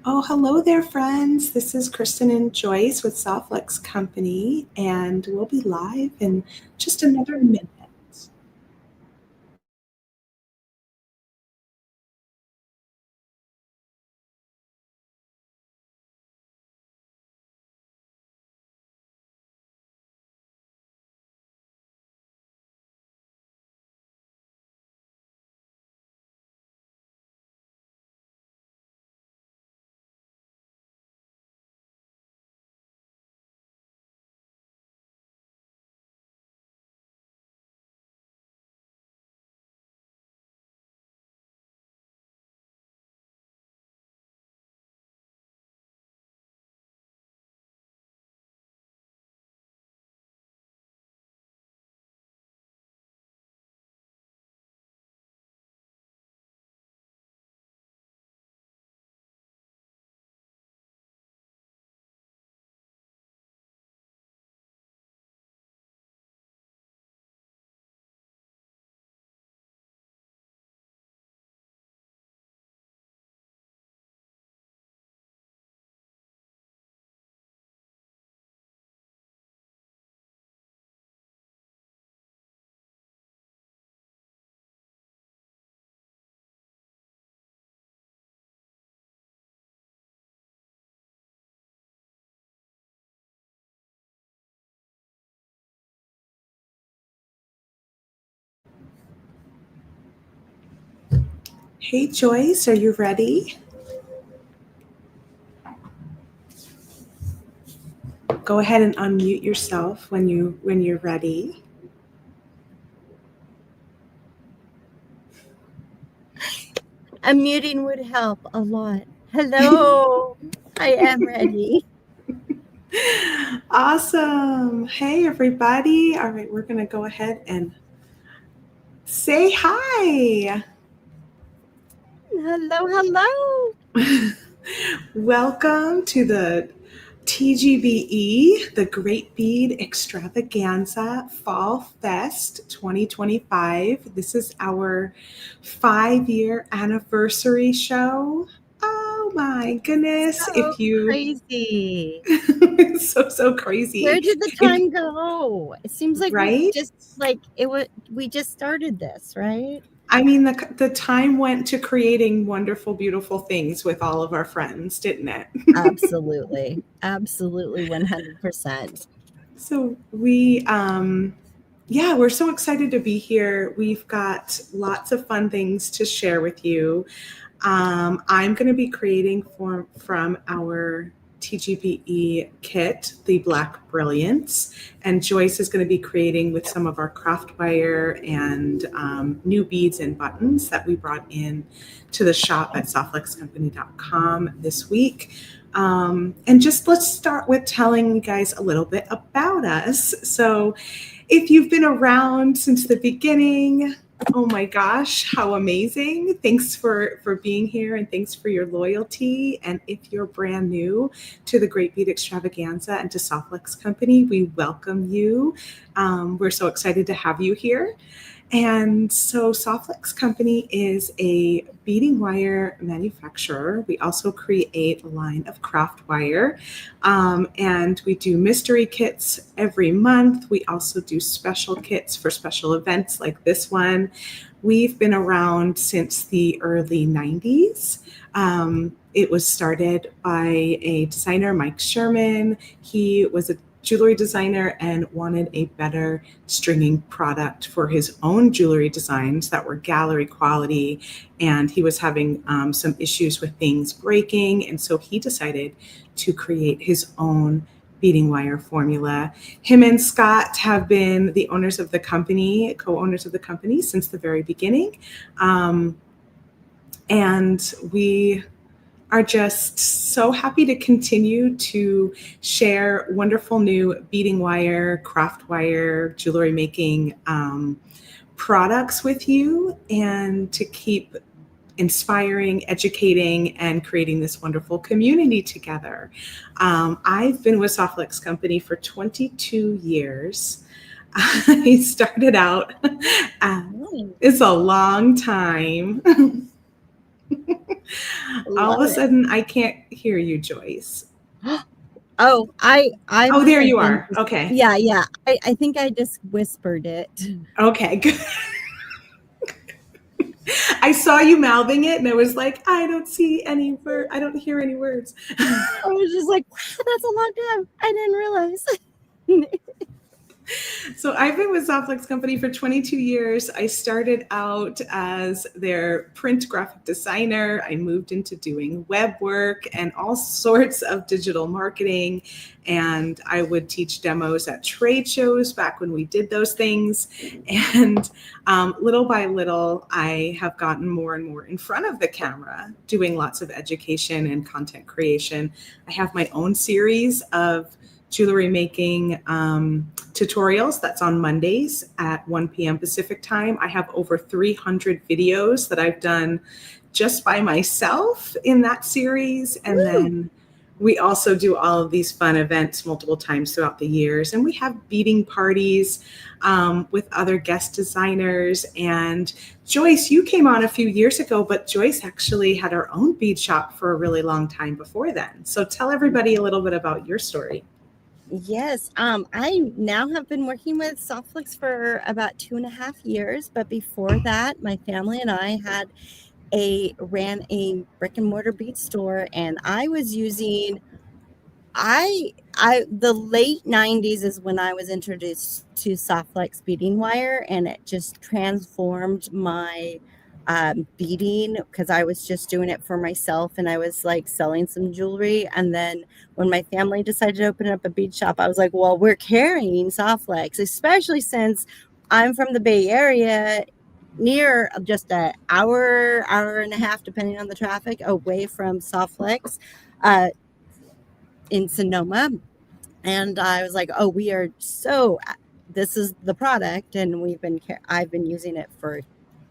Oh, hello there, friends. This is Kristen and Joyce with Softlex Company, and we'll be live in just another minute. Hey, Joyce, are you ready? Go ahead and unmute yourself when you're ready. Unmuting would help a lot. Hello, I am ready. Awesome. Hey, everybody. All right, we're going to go ahead and say hi. Hello. Welcome to the TGBE, the Great Bead Extravaganza Fall Fest 2025. This is our 5-year anniversary show. Oh my goodness. Crazy. so crazy. Where did the time go? It seems like right? we just started this, right? I mean, the time went to creating wonderful, beautiful things with all of our friends, didn't it? Absolutely. Absolutely 100%. So we're so excited to be here. We've got lots of fun things to share with you. I'm going to be creating from our TGBE kit, the Black Brilliance, and Joyce is going to be creating with some of our craft wire and new beads and buttons that we brought in to the shop at softlexcompany.com this week. And just let's start with telling you guys a little bit about us. So if you've been around since the beginning, oh my gosh, how amazing. Thanks for being here and thanks for your loyalty. And if you're brand new to the Great Bead Extravaganza and to Softlex Company, we welcome you. We're so excited to have you here. And so Softlex Company is a beading wire manufacturer. We also create a line of craft wire, and we do mystery kits every month. We also do special kits for special events like this one. We've been around since the early 90s. It was started by a designer, Mike Sherman. He was a jewelry designer and wanted a better stringing product for his own jewelry designs that were gallery quality. And he was having some issues with things breaking. And so he decided to create his own beading wire formula. Him and Scott have been the owners of the company, co-owners of the company since the very beginning. And we are just so happy to continue to share wonderful new beading wire, craft wire, jewelry making products with you and to keep inspiring, educating, and creating this wonderful community together. I've been with Softlex Company for 22 years. I started out, it's a long time. All of love a it. sudden, I can't hear you, Joyce. Oh, I Oh, might there have you been are. just, Okay. yeah, yeah. I think I just whispered it. Okay, good. I saw you mouthing it and I was like, I don't see any word. I don't hear any words. I was just like, wow, that's a long time. I didn't realize. So I've been with Softlex Company for 22 years. I started out as their print graphic designer. I moved into doing web work and all sorts of digital marketing. And I would teach demos at trade shows back when we did those things. And little by little, I have gotten more and more in front of the camera, doing lots of education and content creation. I have my own series of jewelry making tutorials that's on Mondays at 1 p.m. Pacific time. I have over 300 videos that I've done just by myself in that series. And Woo! then we also do all of these fun events multiple times throughout the years. And we have beading parties with other guest designers. And Joyce, you came on a few years ago, but Joyce actually had her own bead shop for a really long time before then. So tell everybody a little bit about your story. Yes. I now have been working with Softflix for about 2.5 years, but before that, my family and I ran a brick and mortar bead store, and I was using the late 90s is when I was introduced to Softflex beading wire, and it just transformed my beading, because I was just doing it for myself and I was like selling some jewelry. And then when my family decided to open up a bead shop, I was like, well, we're carrying Softflex, especially since I'm from the Bay Area, near just an hour and a half, depending on the traffic, away from Softflex. In Sonoma. And I was like, oh, this is the product. And I've been using it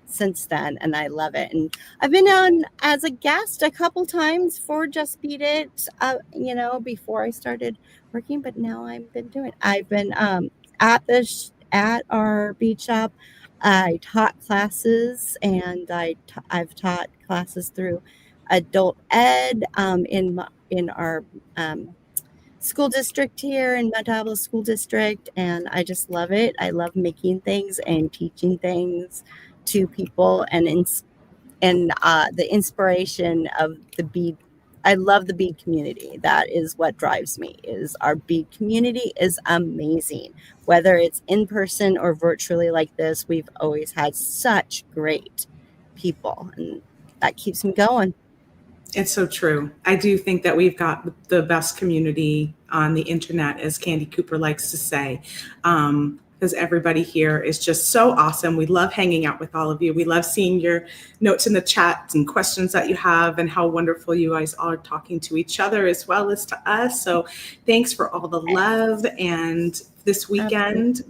since then, and I love it. And I've been on as a guest a couple times for Just Beat It, before I started working, but now I've been at our bead shop. I taught classes, and I've taught classes through adult ed in our school district here in Mount Diablo School District, and I just love it. I love making things and teaching things to people, and the inspiration of the bead. I love the bead community. That is what drives me. Is our bead community is amazing. Whether it's in person or virtually like this, we've always had such great people, and that keeps me going. It's so true. I do think that we've got the best community on the internet, as Candy Cooper likes to say, because everybody here is just so awesome. We love hanging out with all of you. We love seeing your notes in the chat and questions that you have, and how wonderful you guys are talking to each other as well as to us. So thanks for all the love. And this weekend,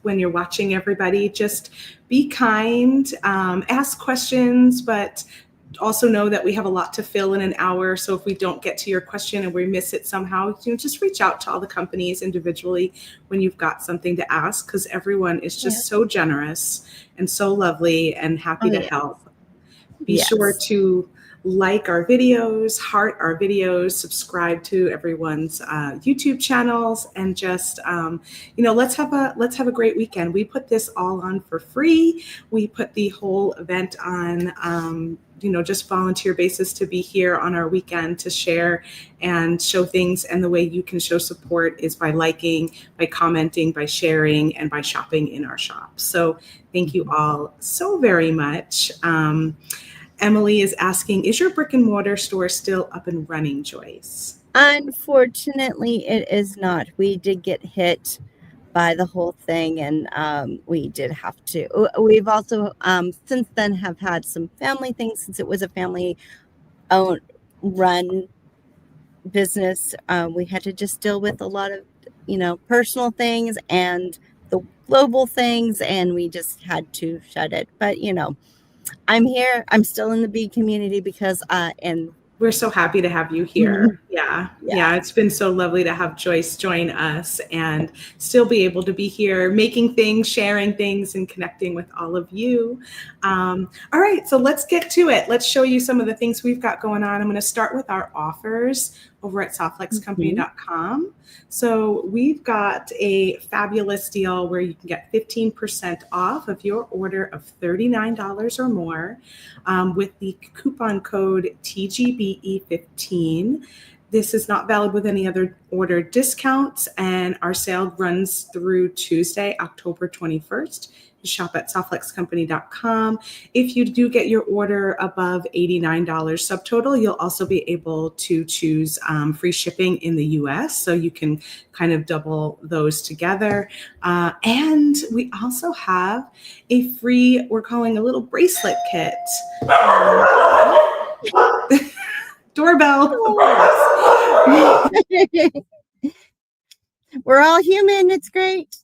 when you're watching, everybody, just be kind, ask questions, but also know that we have a lot to fill in an hour. So if we don't get to your question and we miss it somehow, just reach out to all the companies individually when you've got something to ask, because everyone is just so generous and so lovely and happy to help. Be sure to like our videos, heart our videos, subscribe to everyone's YouTube channels, and just let's have a great weekend. We put this all on for free. We put the whole event on just volunteer basis to be here on our weekend to share and show things. And the way you can show support is by liking, by commenting, by sharing, and by shopping in our shop. So thank you all so very much. Emily is asking, is your brick and mortar store still up and running, Joyce? Unfortunately, it is not. We did get hit by the whole thing, and we did have to. We've also since then have had some family things, since it was a family owned run business. We had to just deal with a lot of personal things and the global things, and we just had to shut it. But I'm here. I'm still in the bead community because and we're so happy to have you here. Yeah, it's been so lovely to have Joyce join us and still be able to be here making things, sharing things, and connecting with all of you. All right, so let's get to it. Let's show you some of the things we've got going on. I'm going to start with our offers over at softflexcompany.com. So we've got a fabulous deal where you can get 15% off of your order of $39 or more with the coupon code TGBE15. This is not valid with any other order discounts, and our sale runs through Tuesday, October 21st. You shop at softflexcompany.com. If you do get your order above $89 subtotal, you'll also be able to choose free shipping in the US, so you can kind of double those together. And we also have a free, we're calling a little bracelet kit. Doorbell, of course. We're all human. It's great.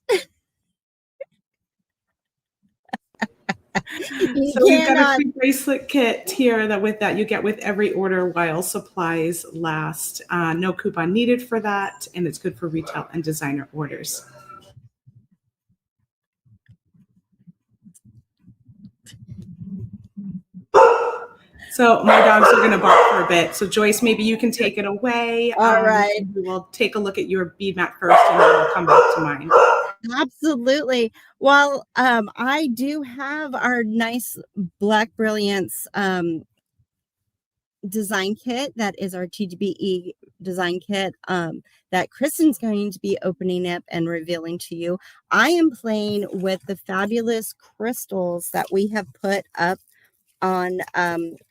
So we've got a free bracelet kit here that with that you get with every order while supplies last. No coupon needed for that, and it's good for retail and designer orders. So my dogs are going to bark for a bit. So Joyce, maybe you can take it away. All right. We will take a look at your bead mat first, and then we'll come back to mine. Absolutely. Well, I do have our nice Black Brilliance design kit. That is our TGBE design kit that Kristen's going to be opening up and revealing to you. I am playing with the fabulous crystals that we have put up on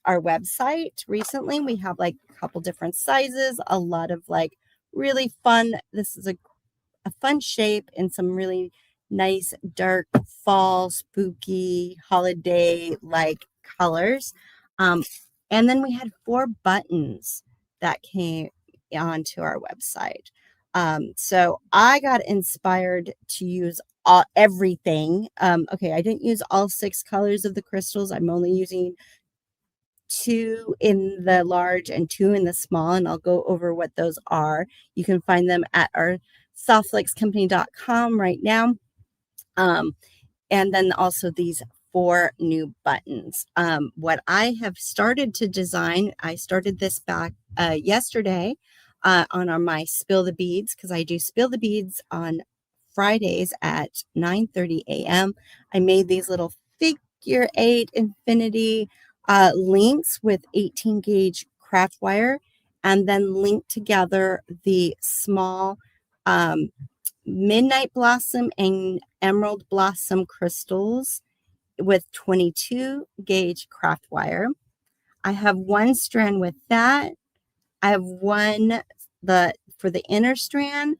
our website recently. We have like a couple different sizes, a lot of like really fun. This is a fun shape and some really nice dark fall spooky holiday like colors. And then we had 4 buttons that came onto our website. So I got inspired to use everything. Okay, I didn't use all 6 colors of the crystals. I'm only using 2 in the large and 2 in the small, and I'll go over what those are. You can find them at our softflexcompany.com right now. And then also these 4 new buttons. What I have started to design, I started this back yesterday on my Spill the Beads, because I do Spill the Beads on Fridays at 9:30 a.m. I made these little figure 8 infinity links with 18 gauge craft wire, and then linked together the small Midnight Blossom and Emerald Blossom crystals with 22 gauge craft wire. I have 1 strand with that. I have one for the inner strand.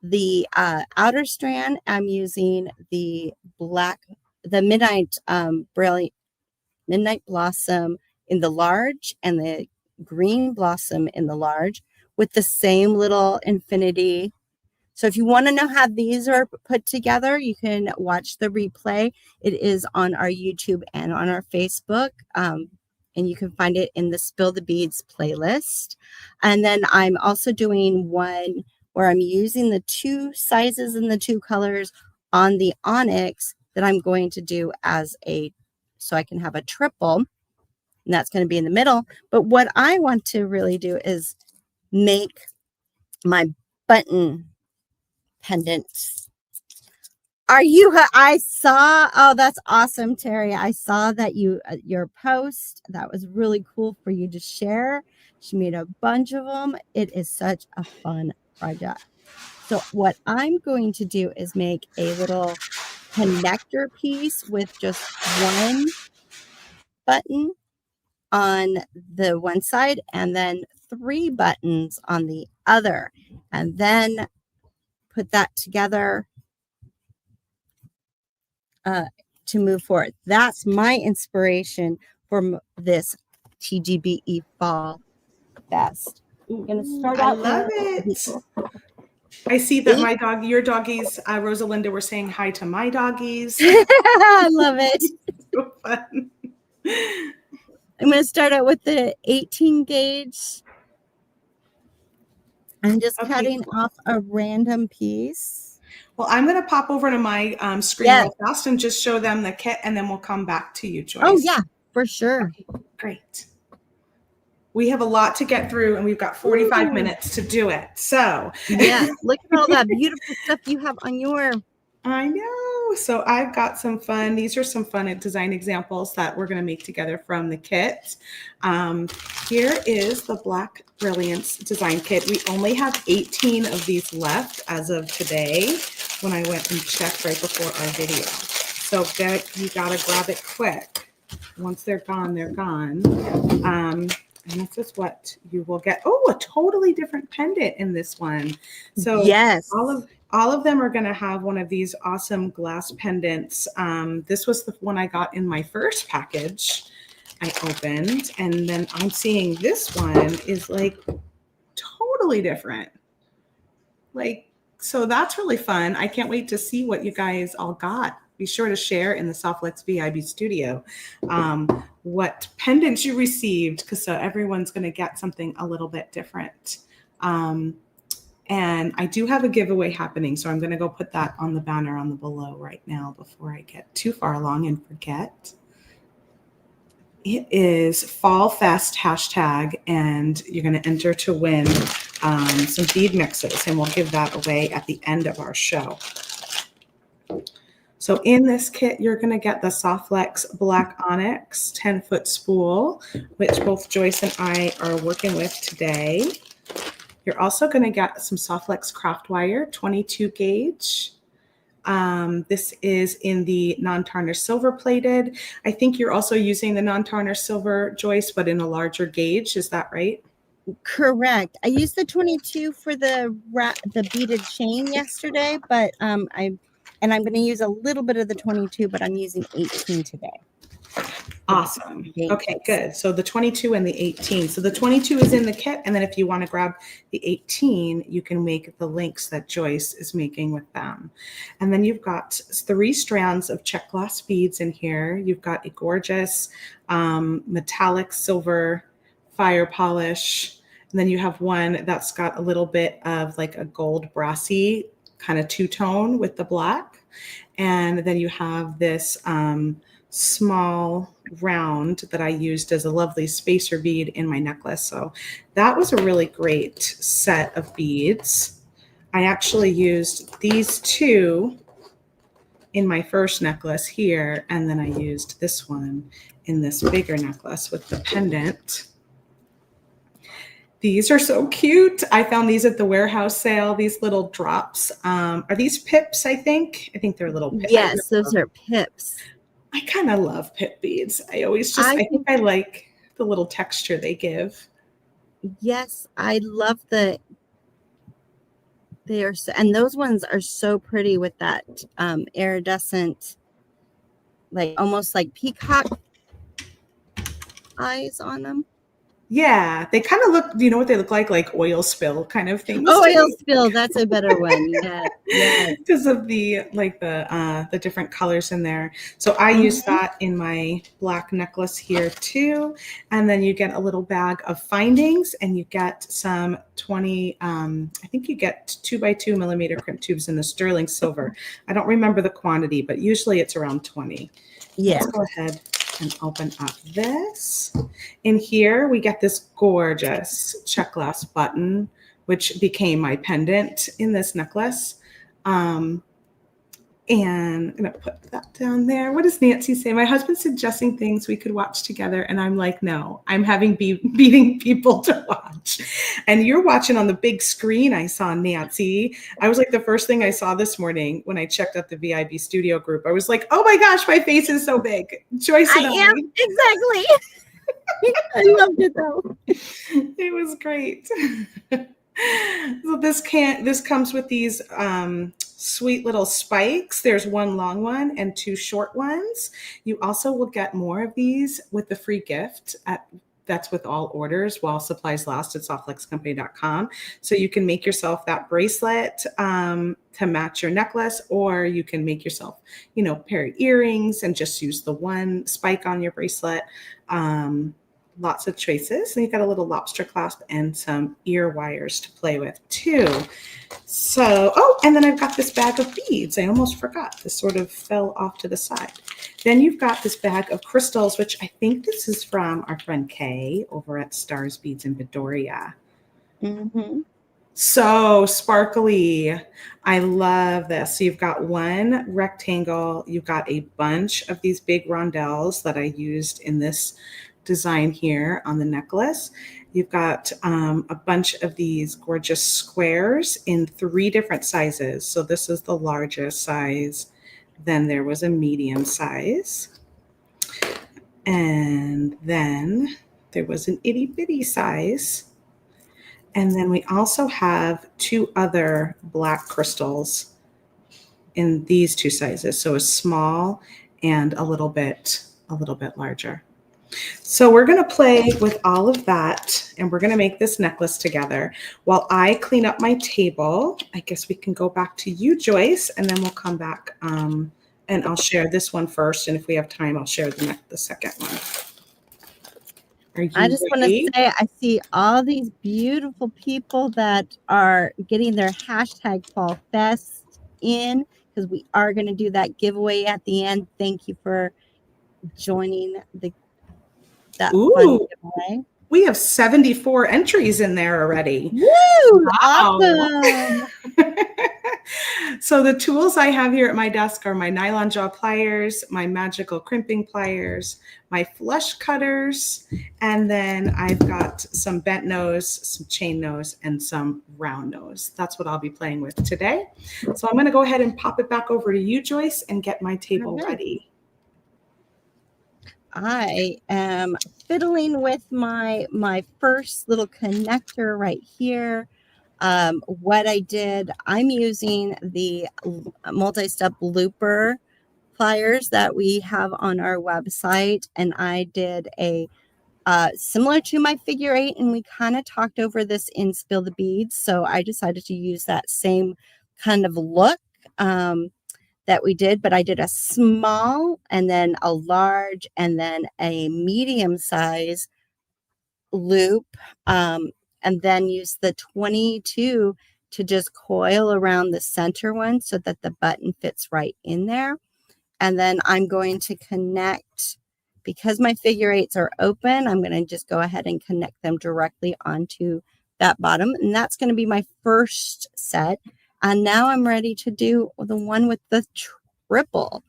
The outer strand, I'm using the Midnight Midnight Blossom in the large and the green blossom in the large with the same little infinity. So if you want to know how these are put together, you can watch the replay. It is on our YouTube and on our Facebook. And you can find it in the Spill the Beads playlist. And then I'm also doing one where I'm using the 2 sizes and the 2 colors on the onyx that I'm going to do so I can have a triple. And that's going to be in the middle. But what I want to really do is make my button pendants. Oh, that's awesome, Terry. I saw that your post. That was really cool for you to share. She made a bunch of them. It is such a fun project. So what I'm going to do is make a little connector piece with just 1 button on the one side and then 3 buttons on the other, and then put that together to move forward. That's my inspiration for this TGBE Fall Fest. I'm going to start out. I love it. I see that your doggies, Rosalinda, were saying hi to my doggies. I love it. So fun. I'm going to start out with the 18 gauge I'm just Okay, cutting cool. off a random piece. Well, I'm going to pop over to my screen Yes. real fast and just show them the kit, and then we'll come back to you, Oh, Joyce. yeah, for sure. Okay, great. We have a lot to get through, and we've got 45 minutes to do it. So, yeah, look at all that beautiful stuff you have on your. I know. So I've got some fun. These are some fun design examples that we're going to make together from the kit. Here is the Black Brilliance design kit. We only have 18 of these left as of today when I went and checked right before our video. So you got to grab it quick. Once they're gone, they're gone. And this is what you will get. Oh, a totally different pendant in this one. So yes, all of them are going to have one of these awesome glass pendants. This was the one I got in my first package I opened. And then I'm seeing this one is like totally different. Like, so that's really fun. I can't wait to see what you guys all got. Be sure to share in the Softlex VIB studio what pendants you received, because so everyone's going to get something a little bit different. And I do have a giveaway happening, so I'm going to go put that on the banner on the below right now before I get too far along and forget. It is Fall Fest hashtag, and you're going to enter to win some bead mixes, and we'll give that away at the end of our show. So in this kit, you're going to get the Softlex Black Onyx 10-foot spool, which both Joyce and I are working with today. You're also going to get some Softlex craft wire, 22 gauge. This is in the non-tarnished silver plated. I think you're also using the non-tarnished silver, Joyce, but in a larger gauge. Is that right? correct. I used the 22 for the beaded chain yesterday, but I'm going to use a little bit of the 22, but I'm using 18 today. Awesome. Okay, good. So the 22 and the 18. So the 22 is in the kit. And then if you want to grab the 18, you can make the links that Joyce is making with them. And then you've got 3 strands of check glass beads in here. You've got a gorgeous metallic silver fire polish. And then you have one that's got a little bit of like a gold brassy kind of two-tone with the black. And then you have this small round that I used as a lovely spacer bead in my necklace. So that was a really great set of beads. I actually used these 2 in my first necklace here, and then I used this one in this bigger necklace with the pendant. These are so cute. I found these at the warehouse sale, these little drops. Are these pips, I think? I think they're little pips. Yes, those are pips. I kind of love pip beads. I think I like the little texture they give. Yes, I love they are, and those ones are so pretty with that iridescent, like almost like peacock eyes on them. Yeah, they kind of look, do you know what they look like? Like oil spill kind of things. Oh, oil spill, that's a better one. Yeah. Because of the different colors in there. So I use that in my black necklace here too. And then you get a little bag of findings, and you get some 20, I think you get 2x2 millimeter crimp tubes in the sterling silver. I don't remember the quantity, but usually it's around 20. Yeah. Let's go ahead and open up this. In here, we get this gorgeous check glass button, which became my pendant in this necklace. And I'm going to put that down there. What does Nancy say? My husband's suggesting things we could watch together. And I'm like, no, I'm having beating people to watch. And you're watching on the big screen. I saw Nancy. I was like, the first thing I saw this morning when I checked out the VIB studio group, I was like, oh my gosh, my face is so big. Joyce and I. Exactly. I loved it though. It was great. So this comes with these sweet little spikes. There's one long one and 2 short ones. You also will get more of these with the free gift that's with all orders while supplies last at softflexcompany.com. So you can make yourself that bracelet to match your necklace, or you can make yourself, a pair of earrings and just use the one spike on your bracelet. lots of choices. And you've got a little lobster clasp and some ear wires to play with too. So, oh, and then I've got this bag of beads. I almost forgot. This sort of fell off to the side. Then you've got this bag of crystals, which I think this is from our friend Kay over at Stars Beads in Bedoria. Mm-hmm. So sparkly. I love this. So you've got one rectangle. You've got a bunch of these big rondelles that I used in this design here on the necklace. You've got a bunch of these gorgeous squares in 3 different sizes. So this is the largest size. Then there was a medium size. And then there was an itty bitty size. And then we also have 2 other black crystals in these 2 sizes. So a small and a little bit larger. So we're going to play with all of that, and we're going to make this necklace together. While I clean up my table, I guess we can go back to you, Joyce, and then we'll come back and I'll share this one first. And if we have time, I'll share the second one. Are you I just want to ready? say I see all these beautiful people that are getting their hashtag Fall Fest in, because we are going to do that giveaway at the end. Thank you for joining that fun Ooh, giveaway. we have 74 entries in there already. Woo! Wow. Awesome. So the tools I have here at my desk are my nylon jaw pliers, my magical crimping pliers, my flush cutters, and then I've got some bent nose, some chain nose, and some round nose. That's what I'll be playing with today. So I'm going to go ahead and pop it back over to you, Joyce, and get my table ready. I am fiddling with my first little connector right here. What I did, I'm using the multi-step looper pliers that we have on our website, and I did a similar to my figure 8, and we kind of talked over this in Spill the Beads, so I decided to use that same kind of look that we did, but I did a small and then a large and then a medium size loop, and then use the 22 to just coil around the center one so that the button fits right in there. And then I'm going to connect, because my figure 8s are open, I'm going to just go ahead and connect them directly onto that bottom. And that's going to be my first set. And now I'm ready to do the one with the triple.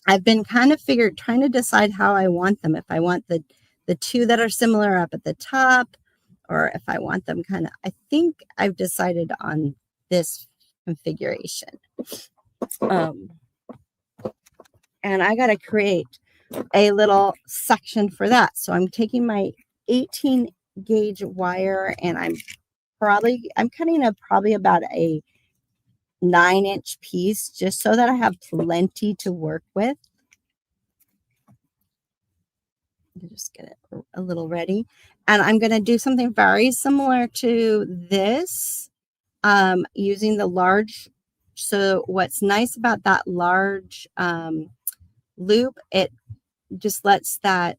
I've been kind of trying to decide how I want them. If I want the 2 that are similar up at the top, or if I want them kind of, I think I've decided on this configuration. And I got to create a little section for that. So I'm taking my 18 gauge wire, and I'm cutting probably about a 9-inch piece, just so that I have plenty to work with. Just get it a little ready. And I'm going to do something very similar to this, using the large. So what's nice about that large loop, it just lets that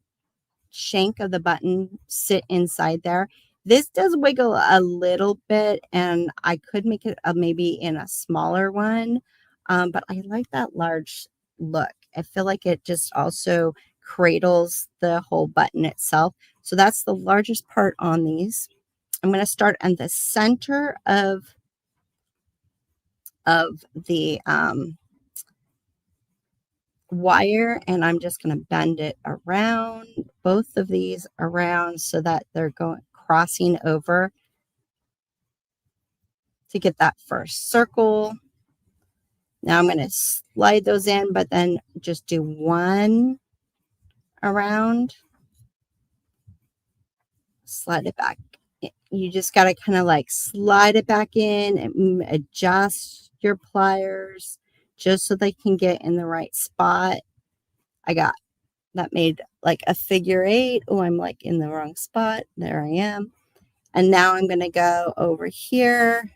shank of the button sit inside there. This does wiggle a little bit, and I could make it maybe in a smaller one, but I like that large look. I feel like it just also cradles the whole button itself. So that's the largest part on these. I'm going to start at the center of the wire, and I'm just going to bend it around, both of these around, so that they're crossing over to get that first circle. Now I'm going to slide those in, but then just do one around, slide it back. You just got to kind of like slide it back in and adjust your pliers just so they can get in the right spot. I got that made like a figure 8. Oh, I'm like in the wrong spot. There I am. And now I'm going to go over here.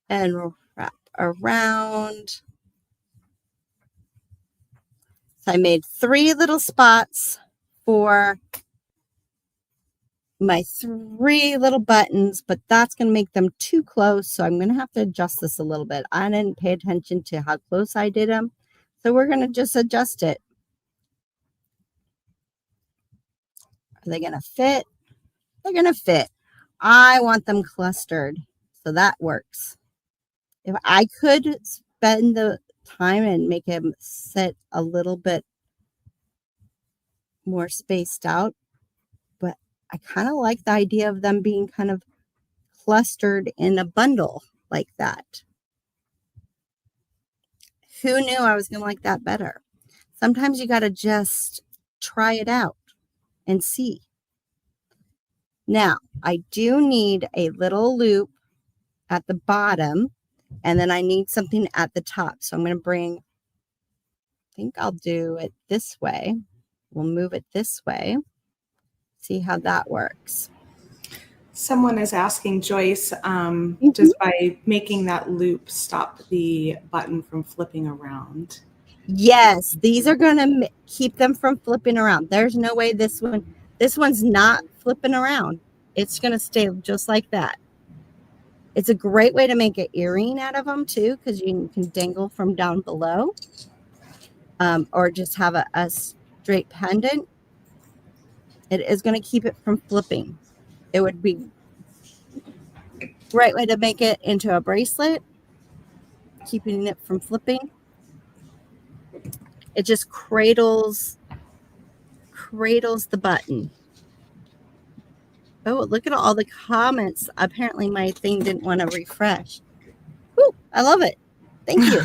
And wrap around. So I made 3 little spots for my 3 little buttons, but that's going to make them too close. So I'm going to have to adjust this a little bit. I didn't pay attention to how close I did them. So we're going to just adjust it. Are they going to fit? They're going to fit. I want them clustered. So that works. If I could spend the time and make them sit a little bit more spaced out, but I kind of like the idea of them being kind of clustered in a bundle like that. Who knew I was going to like that better? Sometimes you got to just try it out and see. Now, I do need a little loop at the bottom, and then I need something at the top. So I'm going to bring, I think I'll do it this way. We'll move it this way. See how that works. Someone is asking Joyce, does by making that loop stop the button from flipping around? Yes, these are going to keep them from flipping around. There's no way this one's not flipping around. It's going to stay just like that. It's a great way to make an earring out of them too, because you can dangle from down below, or just have a straight pendant. It is going to keep it from flipping. It would be a great way to make it into a bracelet, keeping it from flipping. It just cradles the button. Oh, look at all the comments. Apparently my thing didn't want to refresh. Woo, I love it. Thank you.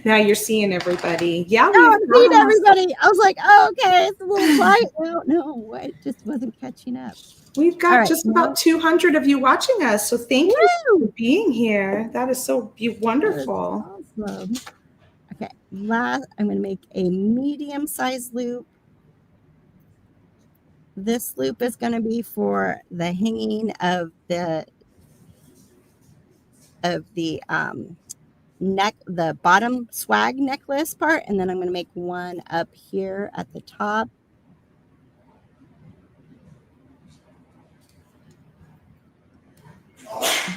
Now you're seeing everybody. Yeah, I'm seeing everybody. I was like, oh, okay, it's a little quiet now. No, it just wasn't catching up. We've got just about 200 of you watching us. So thank you for being here. That is so wonderful. Awesome. Okay, last, I'm going to make a medium-sized loop. This loop is going to be for the hanging of the neck, the bottom swag necklace part, and then I'm going to make one up here at the top.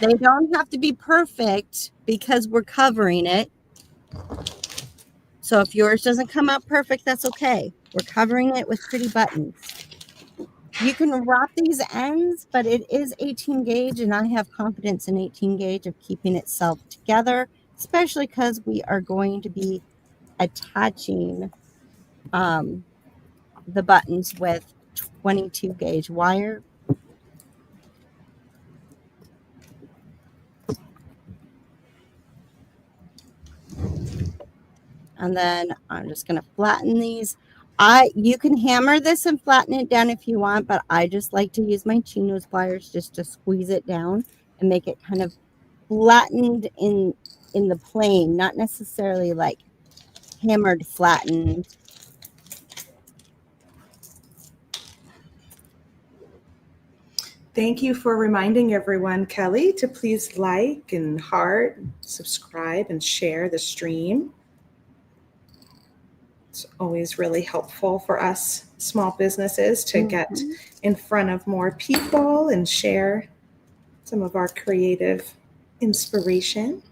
They don't have to be perfect because we're covering it. So if yours doesn't come out perfect, that's okay. We're covering it with pretty buttons. You can wrap these ends, but it is 18 gauge, and I have confidence in 18 gauge of keeping itself together, especially because we are going to be attaching the buttons with 22 gauge wire. And then I'm just going to flatten these. You can hammer this and flatten it down if you want, but I just like to use my chinos pliers just to squeeze it down and make it kind of flattened in the plane, not necessarily like hammered flattened. Thank you for reminding everyone, Kelly, to please like and heart, subscribe, and share the stream. It's always really helpful for us small businesses to get in front of more people and share some of our creative inspiration.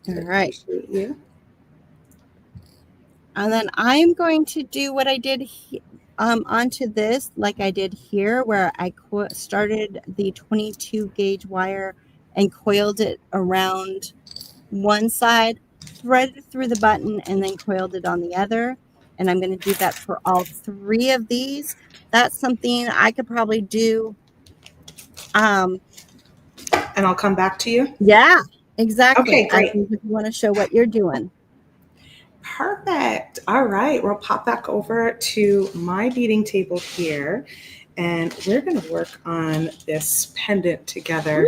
All right. Appreciate you. And then I'm going to do what I did onto this, like I did here, where I started the 22 gauge wire and coiled it around one side, threaded through the button, and then coiled it on the other. And I'm going to do that for all 3 of these. That's something I could probably do. And I'll come back to you? Yeah, exactly. Okay, great. I think if you want to show what you're doing. Perfect. All right. We'll pop back over to my beading table here, and we're going to work on this pendant together.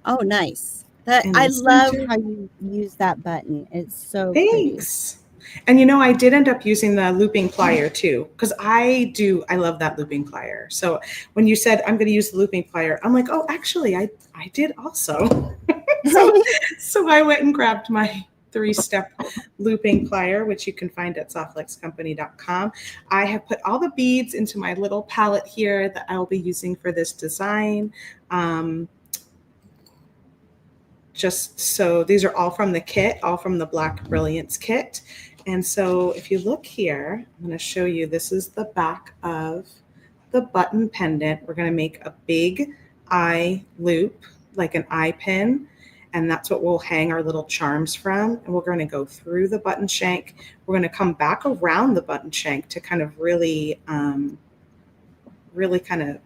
Oh, nice. I love how you use that button. It's so Thanks. Pretty. And I did end up using the looping plier too, because I love that looping plier. So when you said I'm going to use the looping plier, I'm like, oh, actually, I did also. So I went and grabbed my 3-step looping plier, which you can find at softflexcompany.com. I have put all the beads into my little palette here that I will be using for this design. Just so these are all from the kit, all from the Black Brilliance Kit. And so if you look here, I'm going to show you, this is the back of the button pendant. We're going to make a big eye loop, like an eye pin, and that's what we'll hang our little charms from. And we're going to go through the button shank. We're going to come back around the button shank to kind of really kind of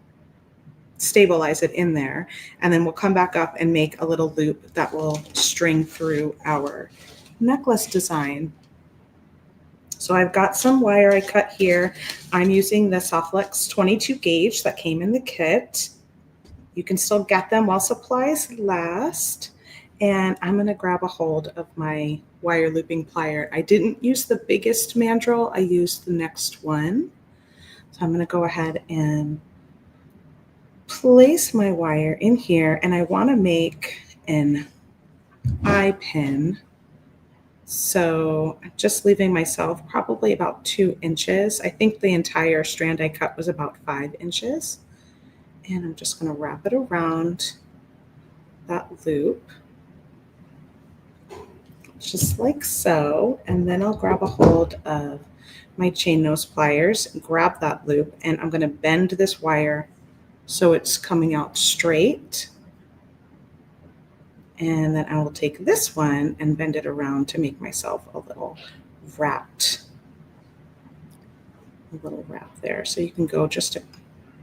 stabilize it in there. And then we'll come back up and make a little loop that will string through our necklace design. So I've got some wire I cut here. I'm using the Softflex 22 gauge that came in the kit. You can still get them while supplies last. And I'm going to grab a hold of my wire looping plier. I didn't use the biggest mandrel. I used the next one. So I'm going to go ahead and place my wire in here. And I want to make an eye pin. So I'm just leaving myself probably about 2 inches. I think the entire strand I cut was about 5 inches. And I'm just going to wrap it around that loop, just like so. And then I'll grab a hold of my chain nose pliers, grab that loop, and I'm going to bend this wire so it's coming out straight. And then I will take this one and bend it around to make myself a little wrap there. So you can go just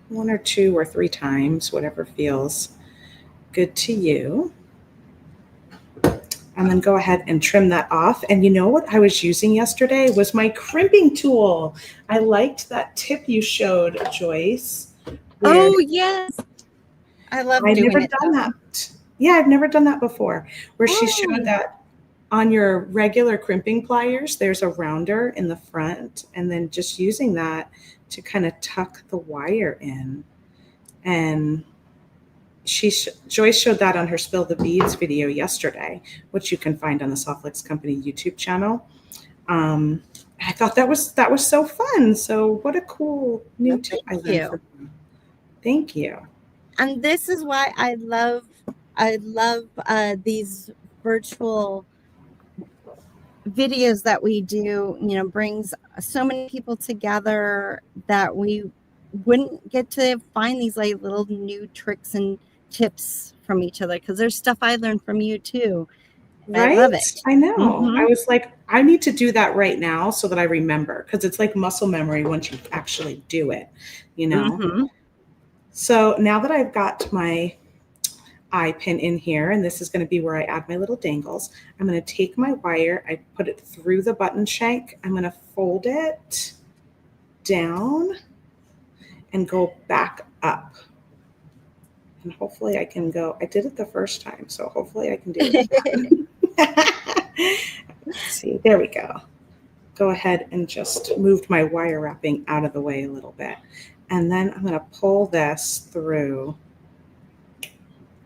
1 or 2 or 3 times, whatever feels good to you. And then go ahead and trim that off. And you know what I was using yesterday was my crimping tool. I liked that tip you showed, Joyce. Oh, yes. I love doing it. I've never done that. Yeah, I've never done that before, where she showed that on your regular crimping pliers, there's a rounder in the front, and then just using that to kind of tuck the wire in. And Joyce showed that on her Spill the Beads video yesterday, which you can find on the Softflex Company YouTube channel. I thought that was so fun. So what a cool new tip I learned from you. Thank you. And this is why I love these virtual videos that we do. You know, brings so many people together that we wouldn't get to find these like little new tricks and tips from each other, because there's stuff I learned from you too. Right? I love it. I know. I was like, I need to do that right now so that I remember, because it's like muscle memory once you actually do it, you know? So now that I've got my eye pin in here, and this is going to be where I add my little dangles, I'm going to take my wire, I put it through the button shank, I'm going to fold it down and go back up. And hopefully I can go, I did it the first time, so hopefully I can do it again. Let's see, there we go. Go ahead and just moved my wire wrapping out of the way a little bit. And then I'm going to pull this through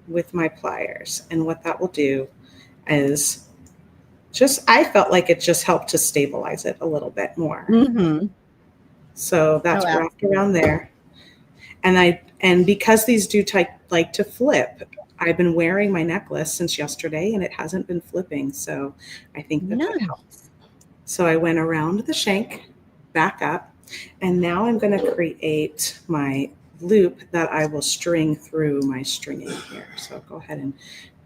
with my pliers. And what that will do is just, I felt like it just helped to stabilize it a little bit more. So that's wrapped around there. And because these do like to flip, I've been wearing my necklace since yesterday and it hasn't been flipping. So I think that helps. So I went around the shank, back up, and now I'm going to create my loop that I will string through my stringing here. So go ahead and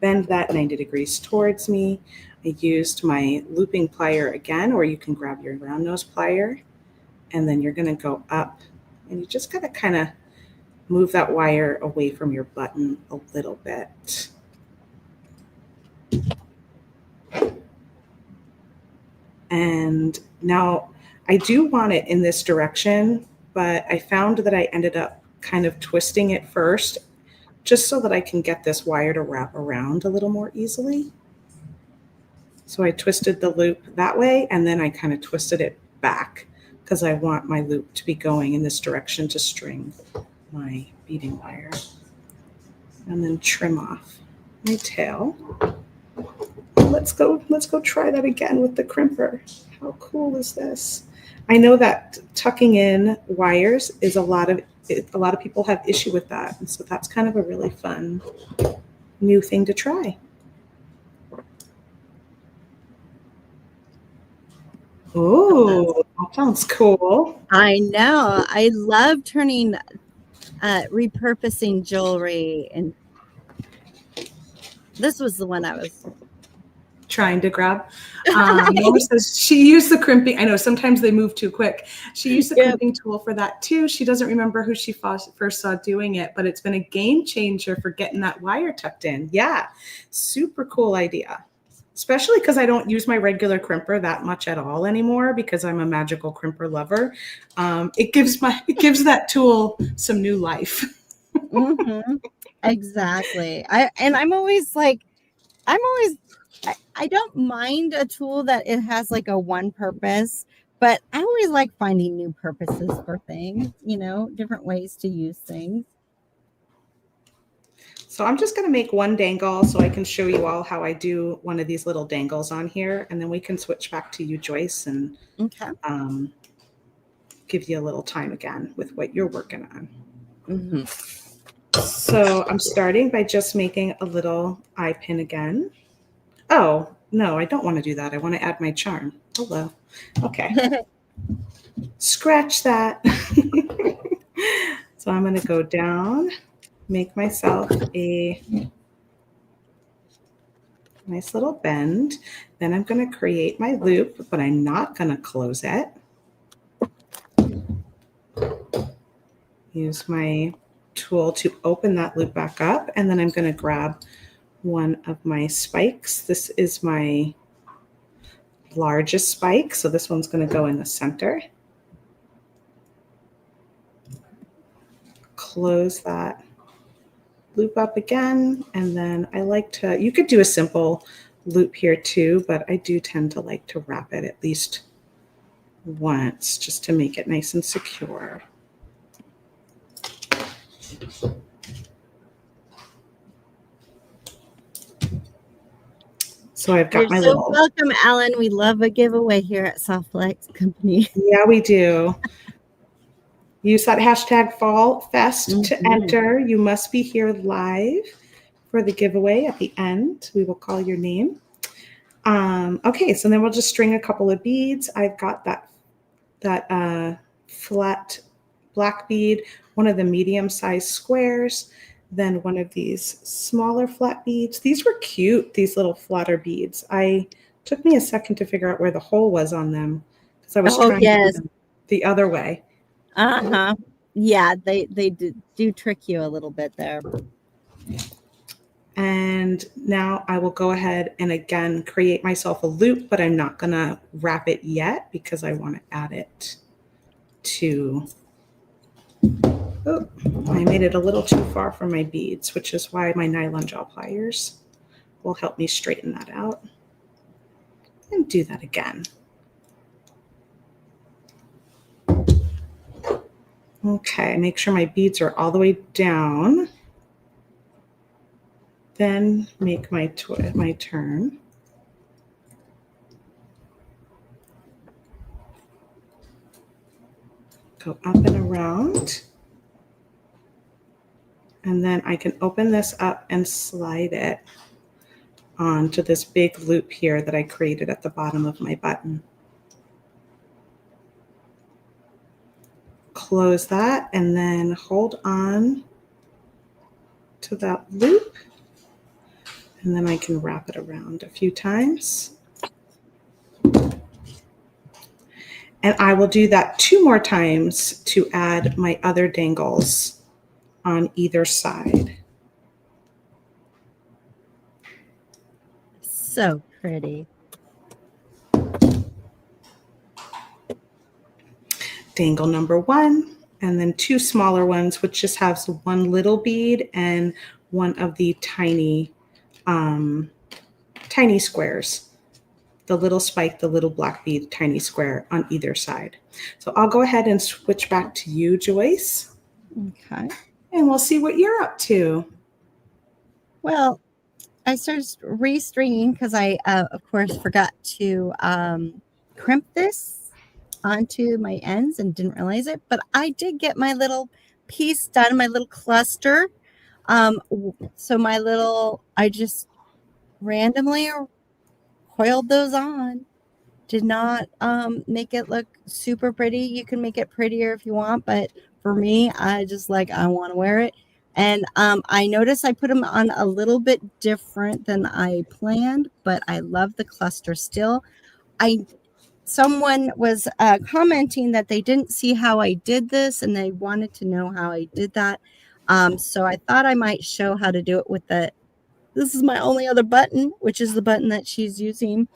bend that 90 degrees towards me. I used my looping plier again, or you can grab your round nose plier, and then you're going to go up, and you just got to kind of move that wire away from your button a little bit. And now I do want it in this direction, but I found that I ended up kind of twisting it first, just so that I can get this wire to wrap around a little more easily. So I twisted the loop that way, and then I kind of twisted it back because I want my loop to be going in this direction to string my beading wire. And then trim off my tail. let's go try that again with the crimper. How cool is this? I know that tucking in wires is a lot of people have issue with that. And so that's kind of a really fun new thing to try. Oh, that sounds cool. I know. I love repurposing jewelry, and this was the one I was trying to grab. Mom says she used the crimping. I know sometimes they move too quick. She used the crimping tool for that too. She doesn't remember who she first saw doing it, but it's been a game changer for getting that wire tucked in. Yeah, super cool idea. Especially because I don't use my regular crimper that much at all anymore because I'm a magical crimper lover. It gives that tool some new life. Exactly. I don't mind a tool that it has like a one purpose, but I always like finding new purposes for things, different ways to use things. So I'm just going to make one dangle so I can show you all how I do one of these little dangles on here, and then we can switch back to you, Joyce, and give you a little time again with what you're working on. Mm-hmm. So I'm starting by just making a little eye pin again. Oh, no, I don't want to do that. I want to add my charm. Hello. Okay. Scratch that. So I'm going to go down, make myself a nice little bend. Then I'm going to create my loop, but I'm not going to close it. Use my tool to open that loop back up, and then I'm going to grab one of my spikes. This is my largest spike, so this one's going to go in the center. Close that loop up again, and then I like to, you could do a simple loop here too, but I do tend to like to wrap it at least once just to make it nice and secure. So I've got my little. Welcome, Alan. We love a giveaway here at Soft Flex Company. Yeah, we do. Use that hashtag Fall Fest to enter. You must be here live for the giveaway at the end. We will call your name. Okay, so then we'll just string a couple of beads. I've got that flat black bead, one of the medium-sized squares, then one of these smaller flat beads. These were cute, these little flatter beads. Took me a second to figure out where the hole was on them because I was trying to do them the other way. Yeah, they do trick you a little bit there. And now I will go ahead and again create myself a loop, but I'm not going to wrap it yet because I want to add it to. Oh, I made it a little too far from my beads, which is why my nylon jaw pliers will help me straighten that out. And do that again. Okay, make sure my beads are all the way down. Then make my turn. Go up and around. And then I can open this up and slide it onto this big loop here that I created at the bottom of my button. Close that and then hold on to that loop. And then I can wrap it around a few times. And I will do that 2 more times to add my other dangles on either side. So pretty. Dangle number 1, and then 2 smaller ones, which just has 1 little bead and one of the tiny squares. The little spike, the little black bead, tiny square on either side. So I'll go ahead and switch back to you, Joyce. Okay. And we'll see what you're up to. Well, started restringing because I, of course, forgot to crimp this onto my ends and didn't realize it. But I did get my little piece done, my little cluster. So I just randomly coiled those on. Did not make it look super pretty. You can make it prettier if you want, but for me, I want to wear it. And I noticed I put them on a little bit different than I planned, but I love the cluster still. Someone was commenting that they didn't see how I did this and they wanted to know how I did that. So I thought I might show how to do it this is my only other button, which is the button that she's using.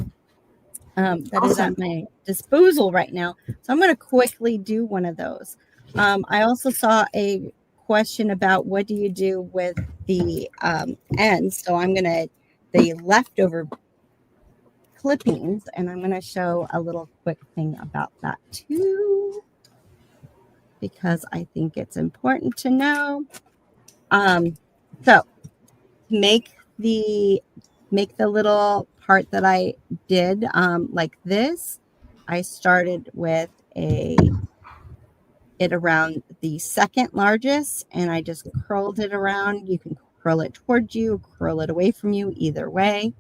That awesome. Is at my disposal right now. So I'm going to quickly do one of those. I also saw a question about what do you do with the ends. So the leftover clippings, and I'm going to show a little quick thing about that too, because I think it's important to know. So make the little part that I did like this. I started with it around the second largest, and I just curled it around. You can curl it towards you, curl it away from you, either way.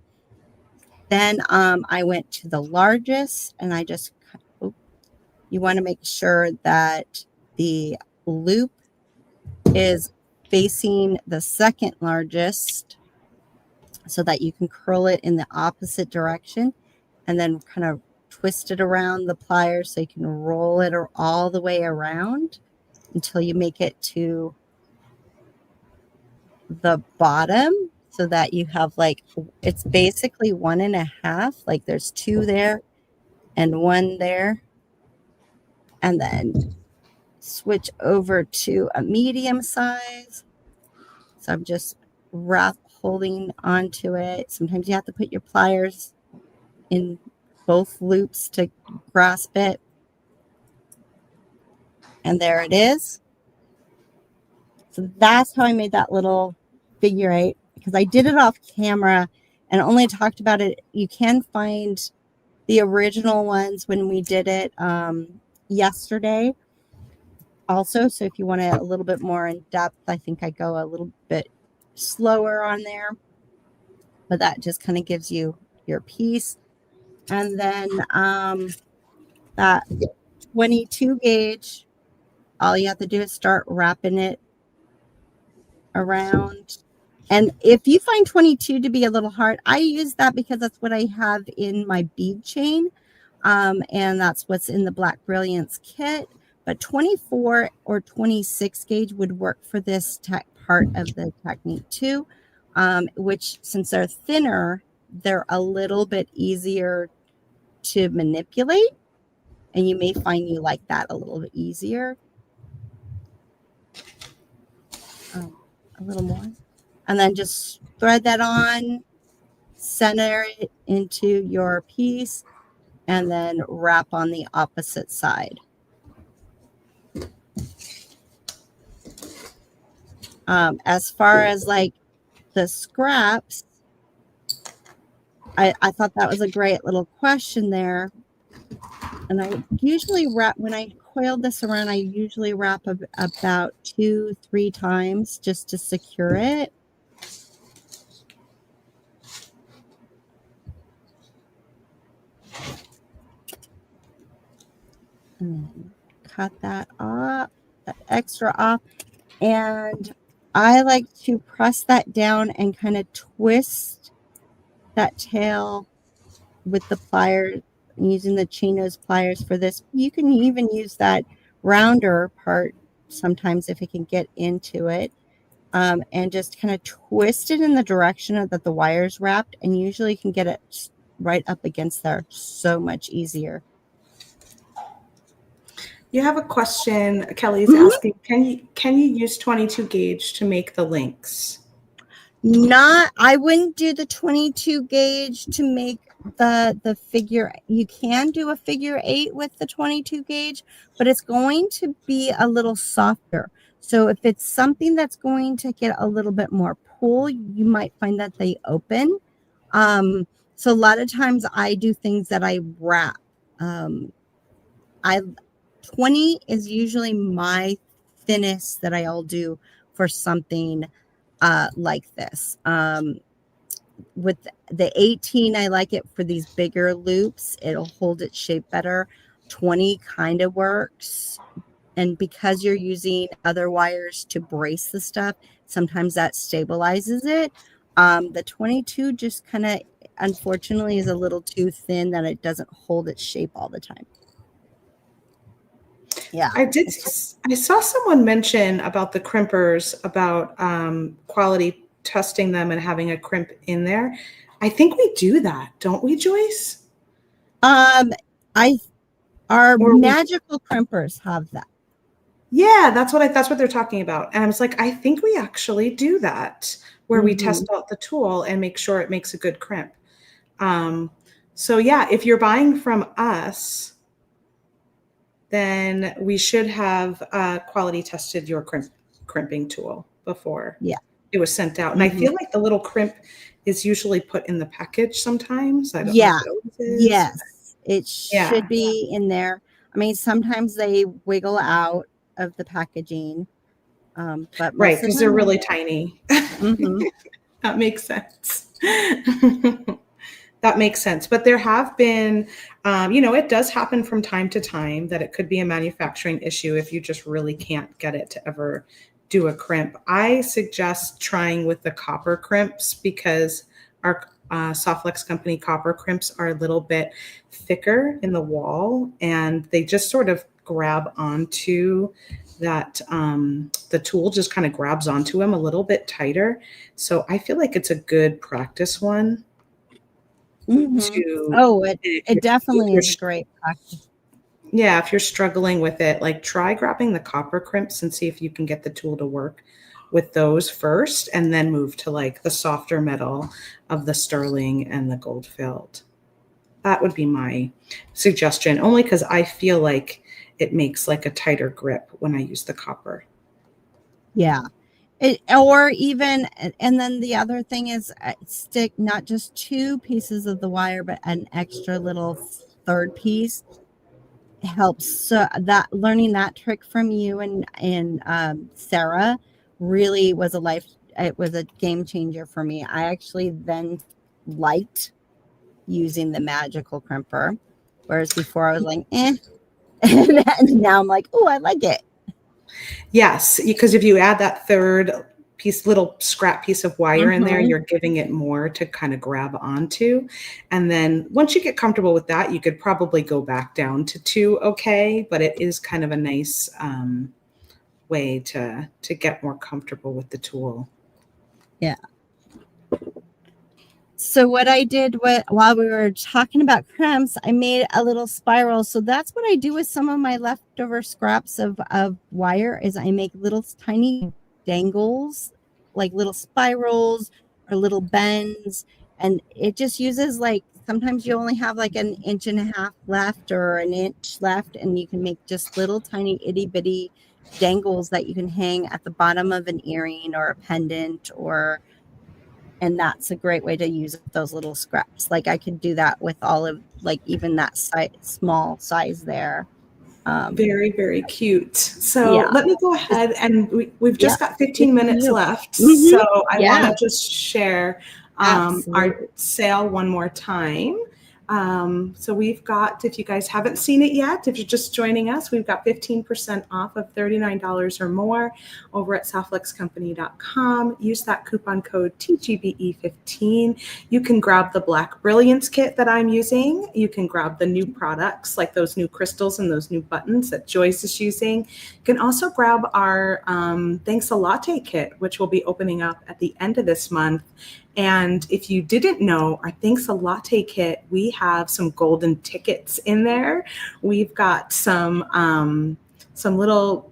Then I went to the largest, and I just, you want to make sure that the loop is facing the second largest so that you can curl it in the opposite direction and then kind of twist it around the pliers so you can roll it all the way around until you make it to the bottom, so that you have it's basically 1.5, like there's 2 there and 1 there, and then switch over to a medium size. So I'm just holding onto it. Sometimes you have to put your pliers in both loops to grasp it. And there it is. So that's how I made that little figure 8, because I did it off camera and only talked about it. You can find the original ones when we did it yesterday also. So if you want it a little bit more in depth, I think I go a little bit slower on there, but that just kind of gives you your piece. And then that 22 gauge, all you have to do is start wrapping it around. And if you find 22 to be a little hard, I use that because that's what I have in my bead chain. And that's what's in the Black Brilliance kit. But 24 or 26 gauge would work for this part of the technique too, which, since they're thinner, they're a little bit easier to manipulate. And you may find you like that a little bit easier. A little more. And then just thread that on, center it into your piece, and then wrap on the opposite side. As far as the scraps, I thought that was a great little question there. And I usually wrap, when I coil this around, I usually wrap about 2-3 times just to secure it. And then cut that off, that extra off. And I like to press that down and kind of twist that tail with the pliers, using the chinos pliers for this. You can even use that rounder part sometimes if it can get into it, and just kind of twist it in the direction that the wire's wrapped, and usually you can get it right up against there so much easier. You have a question. Kelly's asking, can you use 22 gauge to make the links? I wouldn't do the 22 gauge to make the figure. You can do a figure 8 with the 22 gauge, but it's going to be a little softer. So if it's something that's going to get a little bit more tool, you might find that they open. So a lot of times I do things that I wrap. I 20 is usually my thinnest that I'll do for something like this. With the 18, I like it for these bigger loops. It'll hold its shape better. 20 kind of works. And because you're using other wires to brace the stuff, sometimes that stabilizes it. The 22 just kind of, unfortunately, is a little too thin that it doesn't hold its shape all the time. Yeah. I saw someone mention about the crimpers, about quality testing them and having a crimp in there. I think we do that, don't we, Joyce? Our Or magical crimpers have that. Yeah, that's what they're talking about. And I was like, I think we actually do that, where we test out the tool and make sure it makes a good crimp. So yeah, if you're buying from us, then we should have quality tested your crimping tool before it was sent out. And I feel like the little crimp is usually put in the package sometimes. I don't know if it always is. Yes, it should be in there. I mean, sometimes they wiggle out of the packaging, but right, because they're really tiny. That makes sense. That makes sense. But there have been, it does happen from time to time that it could be a manufacturing issue if you just really can't get it to ever do a crimp. I suggest trying with the copper crimps because our Softflex company copper crimps are a little bit thicker in the wall and they just sort of grab onto that. The tool just kind of grabs onto them a little bit tighter. So I feel like it's a good practice one. It definitely is a great practice. Yeah, if you're struggling with it, like try grabbing the copper crimps and see if you can get the tool to work with those first and then move to like the softer metal of the sterling and the gold filled. That would be my suggestion, only because I feel like it makes like a tighter grip when I use the copper. Yeah. And then the other thing is stick not just 2 pieces of the wire, but an extra little third piece helps. So that learning that trick from you and Sarah really was it was a game changer for me. I actually then liked using the magical crimper, whereas before I was like, eh. And now I'm like, oh, I like it. Yes, because if you add that third little scrap piece of wire in there, you're giving it more to kind of grab onto. And then once you get comfortable with that, you could probably go back down to 2, okay? But it is kind of a nice way to get more comfortable with the tool. Yeah. So what I did while we were talking about crimps, I made a little spiral. So that's what I do with some of my leftover scraps of wire is I make little tiny dangles, like little spirals or little bends. And it just uses like, sometimes you only have like an 1.5 inches left or an inch left. And you can make just little tiny itty bitty dangles that you can hang at the bottom of an earring or a pendant and that's a great way to use those little scraps. Like I could do that with all of like even that small size there. Very, very cute. So let me go ahead and we've just got 15 minutes left. So I want to just share our sale one more time. So we've got, if you guys haven't seen it yet, if you're just joining us, we've got 15% off of $39 or more over at softflexcompany.com. Use that coupon code TGBE15. You can grab the Black Brilliance Kit that I'm using. You can grab the new products like those new crystals and those new buttons that Joyce is using. You can also grab our Thanks a Latte Kit, which will be opening up at the end of this month. And if you didn't know, our Thanks a Latte Kit, we have some golden tickets in there. We've got some little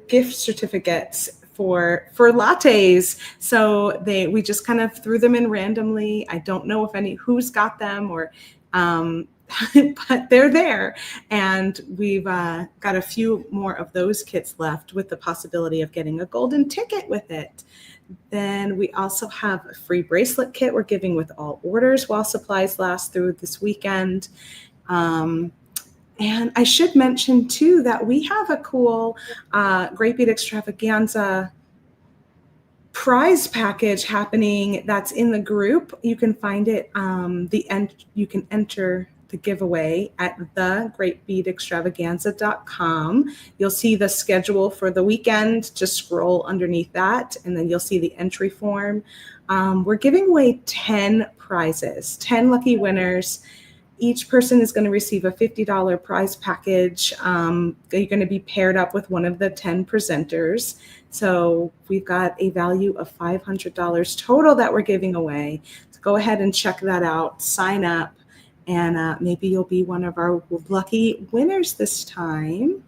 gift certificates for lattes. So we just kind of threw them in randomly. I don't know if who's got them or but they're there. And we've got a few more of those kits left with the possibility of getting a golden ticket with it. Then we also have a free bracelet kit we're giving with all orders while supplies last through this weekend. And I should mention too that we have a cool Great Bead Extravaganza prize package happening that's in the group. You can find it, you can enter the giveaway at thegreatbeadextravaganza.com. You'll see the schedule for the weekend. Just scroll underneath that, and then you'll see the entry form. We're giving away 10 prizes, 10 lucky winners. Each person is going to receive a $50 prize package. You're going to be paired up with one of the 10 presenters. So we've got a value of $500 total that we're giving away. So go ahead and check that out, sign up, and maybe you'll be one of our lucky winners this time.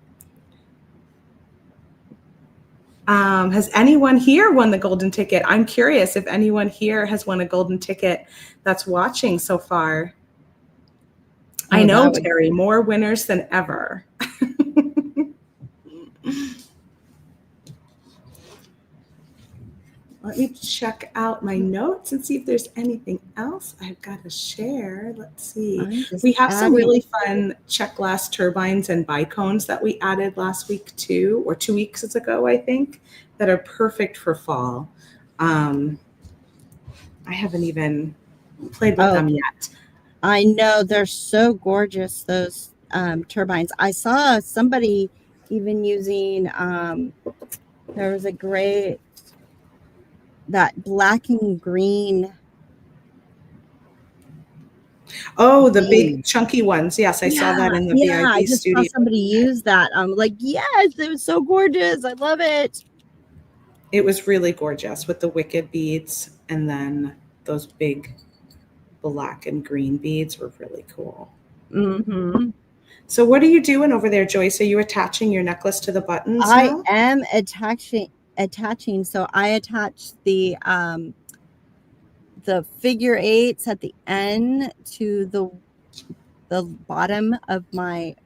Has anyone here won the golden ticket? I'm curious if anyone here has won a golden ticket that's watching so far. I know, Terry, more winners than ever. Let me check out my notes and see if there's anything else I've got to share. Let's see. We have some really fun check glass turbines and bicones that we added last week too, or 2 weeks ago, I think, that are perfect for fall. I haven't even played with them yet. I know, they're so gorgeous, those turbines. I saw somebody even using, there was a great, that black and green. Oh, the big chunky ones. Yes, I saw that in the VIP I just studio. saw somebody use that. I'm like, yes, it was so gorgeous. I love it. It was really gorgeous with the wicked beads, and then those big black and green beads were really cool. Mm-hmm. So what are you doing over there, Joyce? Are you attaching your necklace to the buttons now? I am attaching. So I attached the figure eights at the end to the bottom of my,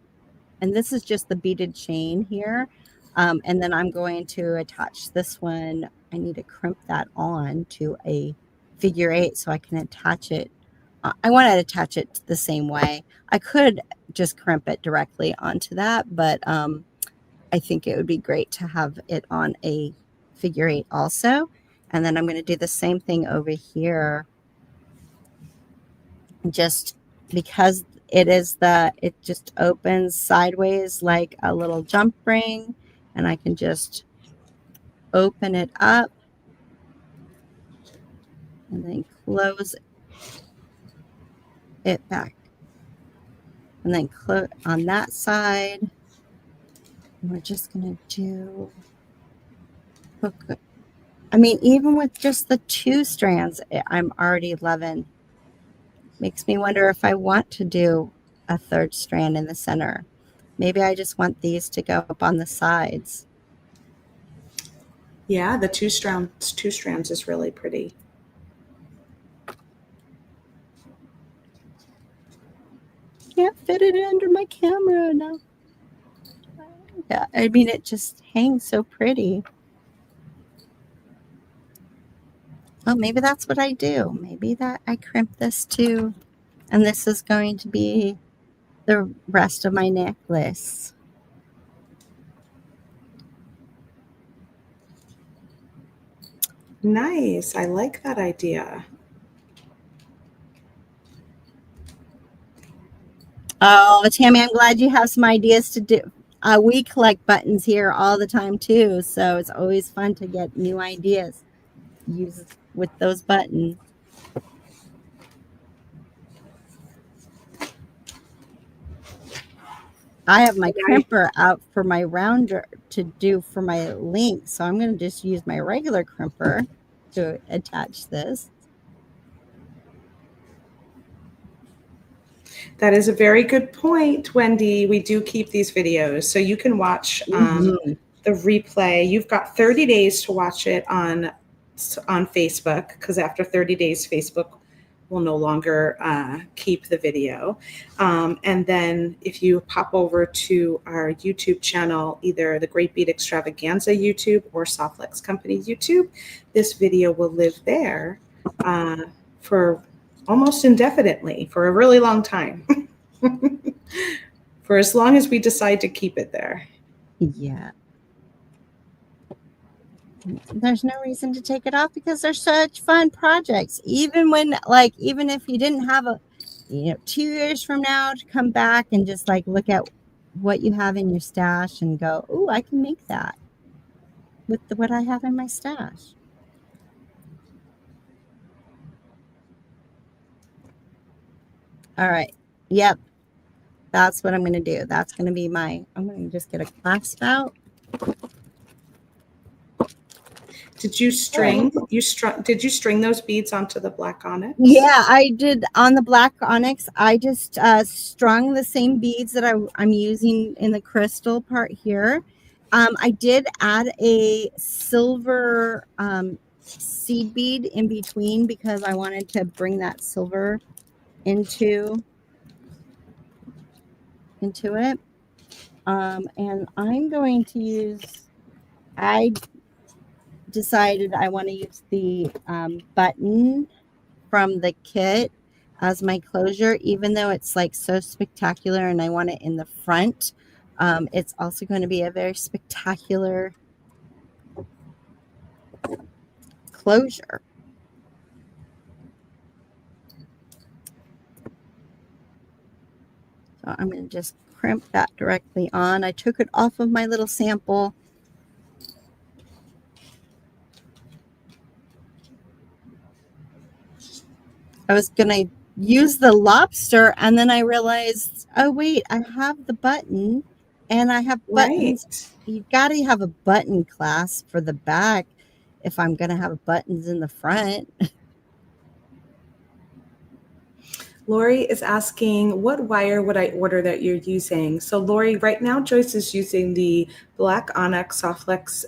and this is just the beaded chain here. And then I'm going to attach this one. I need to crimp that on to a figure eight so I can attach it. I want to attach it the same way. I could just crimp it directly onto that, but I think it would be great to have it on a figure eight also. And then I'm going to do the same thing over here, just because it just opens sideways like a little jump ring, and I can just open it up and then close it back, and then close on that side. And we're just going to do hook. I mean, even with just the 2 strands, I'm already loving. Makes me wonder if I want to do a 3rd strand in the center. Maybe I just want these to go up on the sides. Yeah, the 2 strands is really pretty. Can't fit it under my camera now. Yeah, I mean, it just hangs so pretty. Oh, maybe that's what I do. Maybe that I crimp this too, and this is going to be the rest of my necklace. Nice. I like that idea. Oh, Tammy, I'm glad you have some ideas to do. We collect buttons here all the time too, so it's always fun to get new ideas used with those buttons. I have my crimper out for my rounder to do for my link, so I'm going to just use my regular crimper to attach this. That is a very good point, Wendy. We do keep these videos, so you can watch the replay. You've got 30 days to watch it on Facebook, because after 30 days, Facebook will no longer keep the video. And then if you pop over to our YouTube channel, either the Great Bead Extravaganza YouTube or Softlex Company YouTube, this video will live there for almost indefinitely, for a really long time. For as long as we decide to keep it there. Yeah. There's no reason to take it off because they're such fun projects. Even when, like, even if you didn't have a, 2 years from now to come back and just like look at what you have in your stash and go, oh, I can make that with what I have in my stash. All right. Yep. That's what I'm going to do. That's going to be I'm going to just get a clasp out. Did you string those beads onto the black onyx? Yeah, I did. On the black onyx, I just strung the same beads that I'm using in the crystal part here. I did add a silver seed bead in between because I wanted to bring that silver into it. And I'm going to use, I decided I want to use the button from the kit as my closure, even though it's like so spectacular and I want it in the front. It's also going to be a very spectacular closure. So I'm going to just crimp that directly on. I took it off of my little sample. I was going to use the lobster and then I realized, oh wait, I have the button and I have buttons. Right. You've got to have a button clasp for the back if I'm going to have buttons in the front. Lori is asking, what wire would I order that you're using? So Lori, right now Joyce is using the Black Onyx Softlex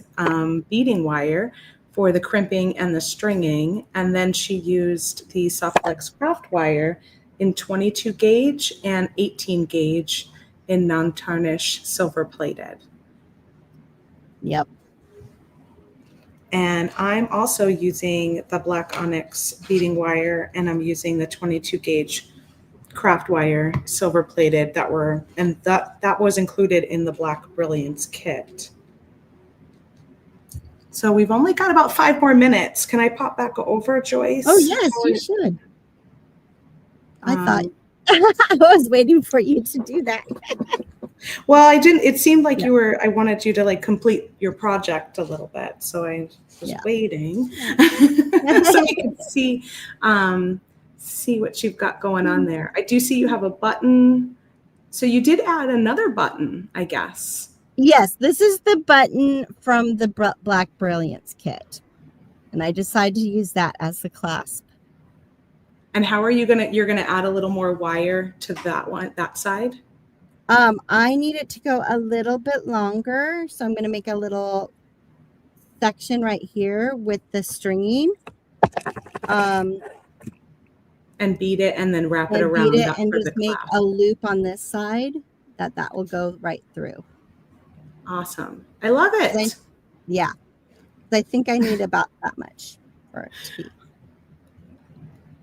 beading wire for the crimping and the stringing. And then she used the Softlex craft wire in 22 gauge and 18 gauge in non-tarnish silver plated. Yep. And I'm also using the Black Onyx beading wire, and I'm using the 22 gauge craft wire, silver plated, that was included in the Black Brilliance Kit. So we've only got about 5 more minutes. Can I pop back over, Joyce? Oh yes, you should. I thought I was waiting for you to do that. Well, I didn't. It seemed like I wanted you to like complete your project a little bit. So I was waiting so we could see what you've got going on there. I do see you have a button. So you did add another button, I guess. Yes, this is the button from the Black Brilliance Kit. And I decided to use that as the clasp. And how are you're gonna add a little more wire to that side? I need it to go a little bit longer. So I'm going to make a little section right here with the stringing. And bead it and then wrap it around. Bead it and just make a loop on this side that will go right through. Awesome. I love it. I think I need about that much for it to be.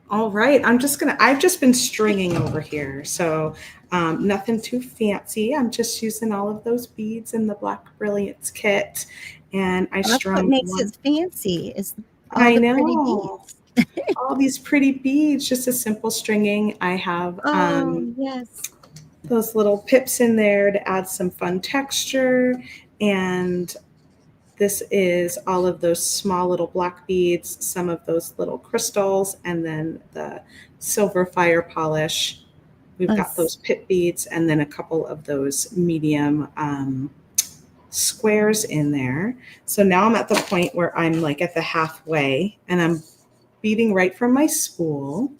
All right. I've just been stringing over here. So nothing too fancy. I'm just using all of those beads in the Black Brilliance Kit. And That's what makes it fancy is all the pretty beads. All these pretty beads, just a simple stringing. I have those little pips in there to add some fun texture. And this is all of those small little black beads, some of those little crystals, and then the silver fire polish. We've got those pip beads and then a couple of those medium squares in there. So now I'm at the point where I'm like at the halfway and I'm beading right from my spool.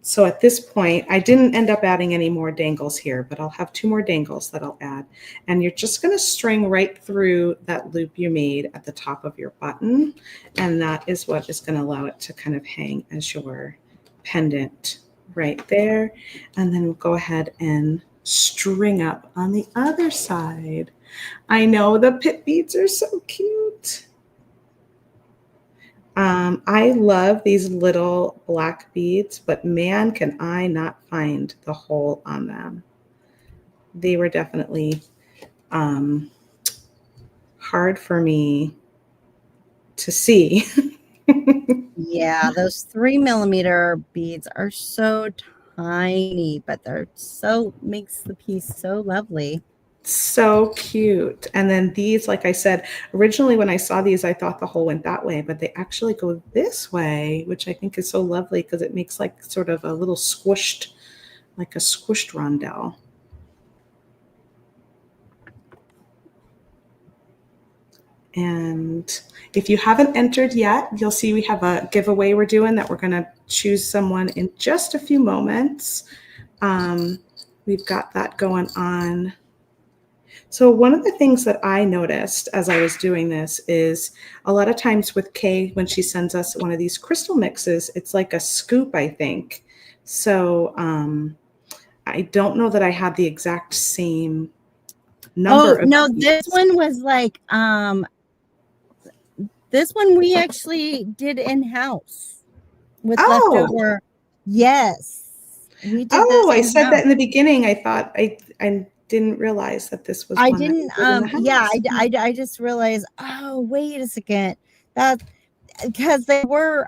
So at this point, I didn't end up adding any more dangles here, but I'll have 2 more dangles that I'll add. And you're just going to string right through that loop you made at the top of your button. And that is what is going to allow it to kind of hang as you're pendant right there. And then we'll go ahead and string up on the other side. I know the pit beads are so cute. I love these little black beads, but man, can I not find the hole on them. They were definitely hard for me to see. Yeah, those 3mm beads are so tiny, but they're so, makes the piece so lovely. So cute. And then these, like I said, originally when I saw these, I thought the hole went that way, but they actually go this way, which I think is so lovely because it makes like sort of a little squished, like a squished rondelle. And if you haven't entered yet, you'll see we have a giveaway we're doing that we're going to choose someone in just a few moments. We've got that going on. So one of the things that I noticed as I was doing this is a lot of times with Kay, when she sends us one of these crystal mixes, it's like a scoop, I think. So I don't know that I had the exact same number. Oh, no, this one was like, this one we actually did in-house with leftover. Yes. We did this I said that in the beginning. I thought I didn't realize that this was. I didn't. Yeah, I just realized. Oh, wait a second. That because there were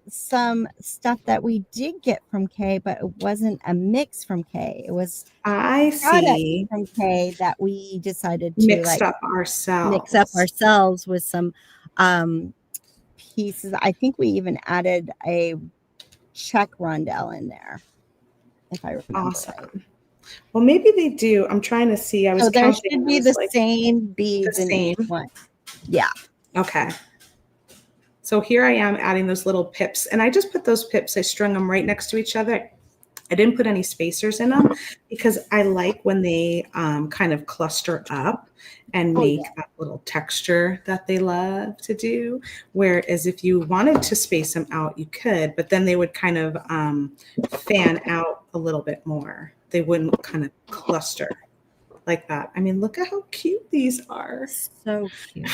some stuff that we did get from Kay, but it wasn't a mix from Kay. It was I see from Kay that we decided to mix up ourselves with some pieces. I think we even added a check rondelle in there, if I remember. Awesome. Right. Well, maybe they do. I'm trying to see. I was there should be the same beads in each one. Yeah. Okay. So here I am adding those little pips, and I just put those pips, I strung them right next to each other. I didn't put any spacers in them because I like when they kind of cluster up and make that little texture that they love to do. Whereas if you wanted to space them out, you could, but then they would kind of fan out a little bit more. They wouldn't kind of cluster like that. I mean, look at how cute these are. So cute.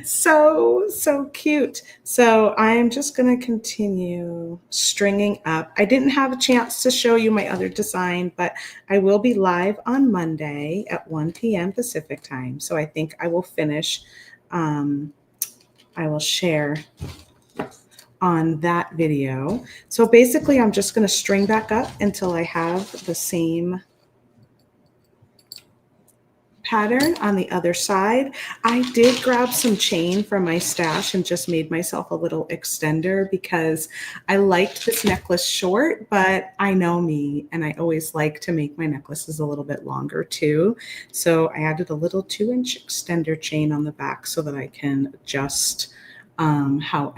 So cute. So I'm just going to continue stringing up. I didn't have a chance to show you my other design, but I will be live on Monday at 1 p.m. Pacific time. So I think I will finish. I will share on that video. So basically I'm just going to string back up until I have the same pattern on the other side. I did grab some chain from my stash and just made myself a little extender because I liked this necklace short, but I know me and I always like to make my necklaces a little bit longer too. So I added a little 2-inch extender chain on the back so that I can adjust how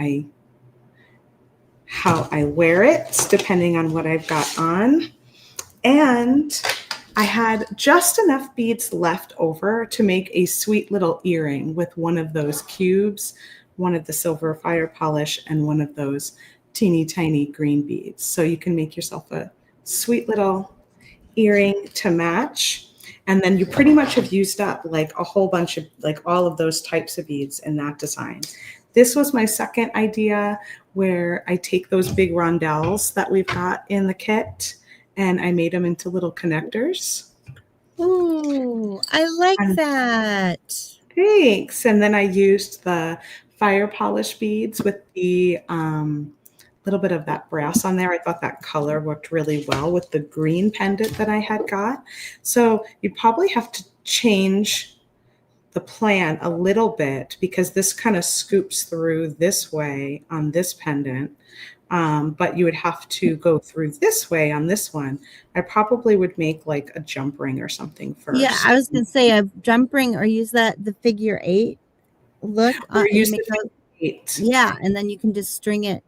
I wear it depending on what I've got on. And I had just enough beads left over to make a sweet little earring with one of those cubes, one of the silver fire polish, and one of those teeny tiny green beads. So you can make yourself a sweet little earring to match. And then you pretty much have used up like a whole bunch of like all of those types of beads in that design. This was my second idea where I take those big rondelles that we've got in the kit and I made them into little connectors. Ooh, I like that. Thanks. And then I used the fire polish beads with the little bit of that brass on there. I thought that color worked really well with the green pendant that I had got. So you probably have to change the plan a little bit because this kind of scoops through this way on this pendant. But you would have to go through this way on this one. I probably would make like a jump ring or something first. Yeah, I was going to say a jump ring or use the figure 8 look. Or use the figure 8. Yeah, and then you can just string it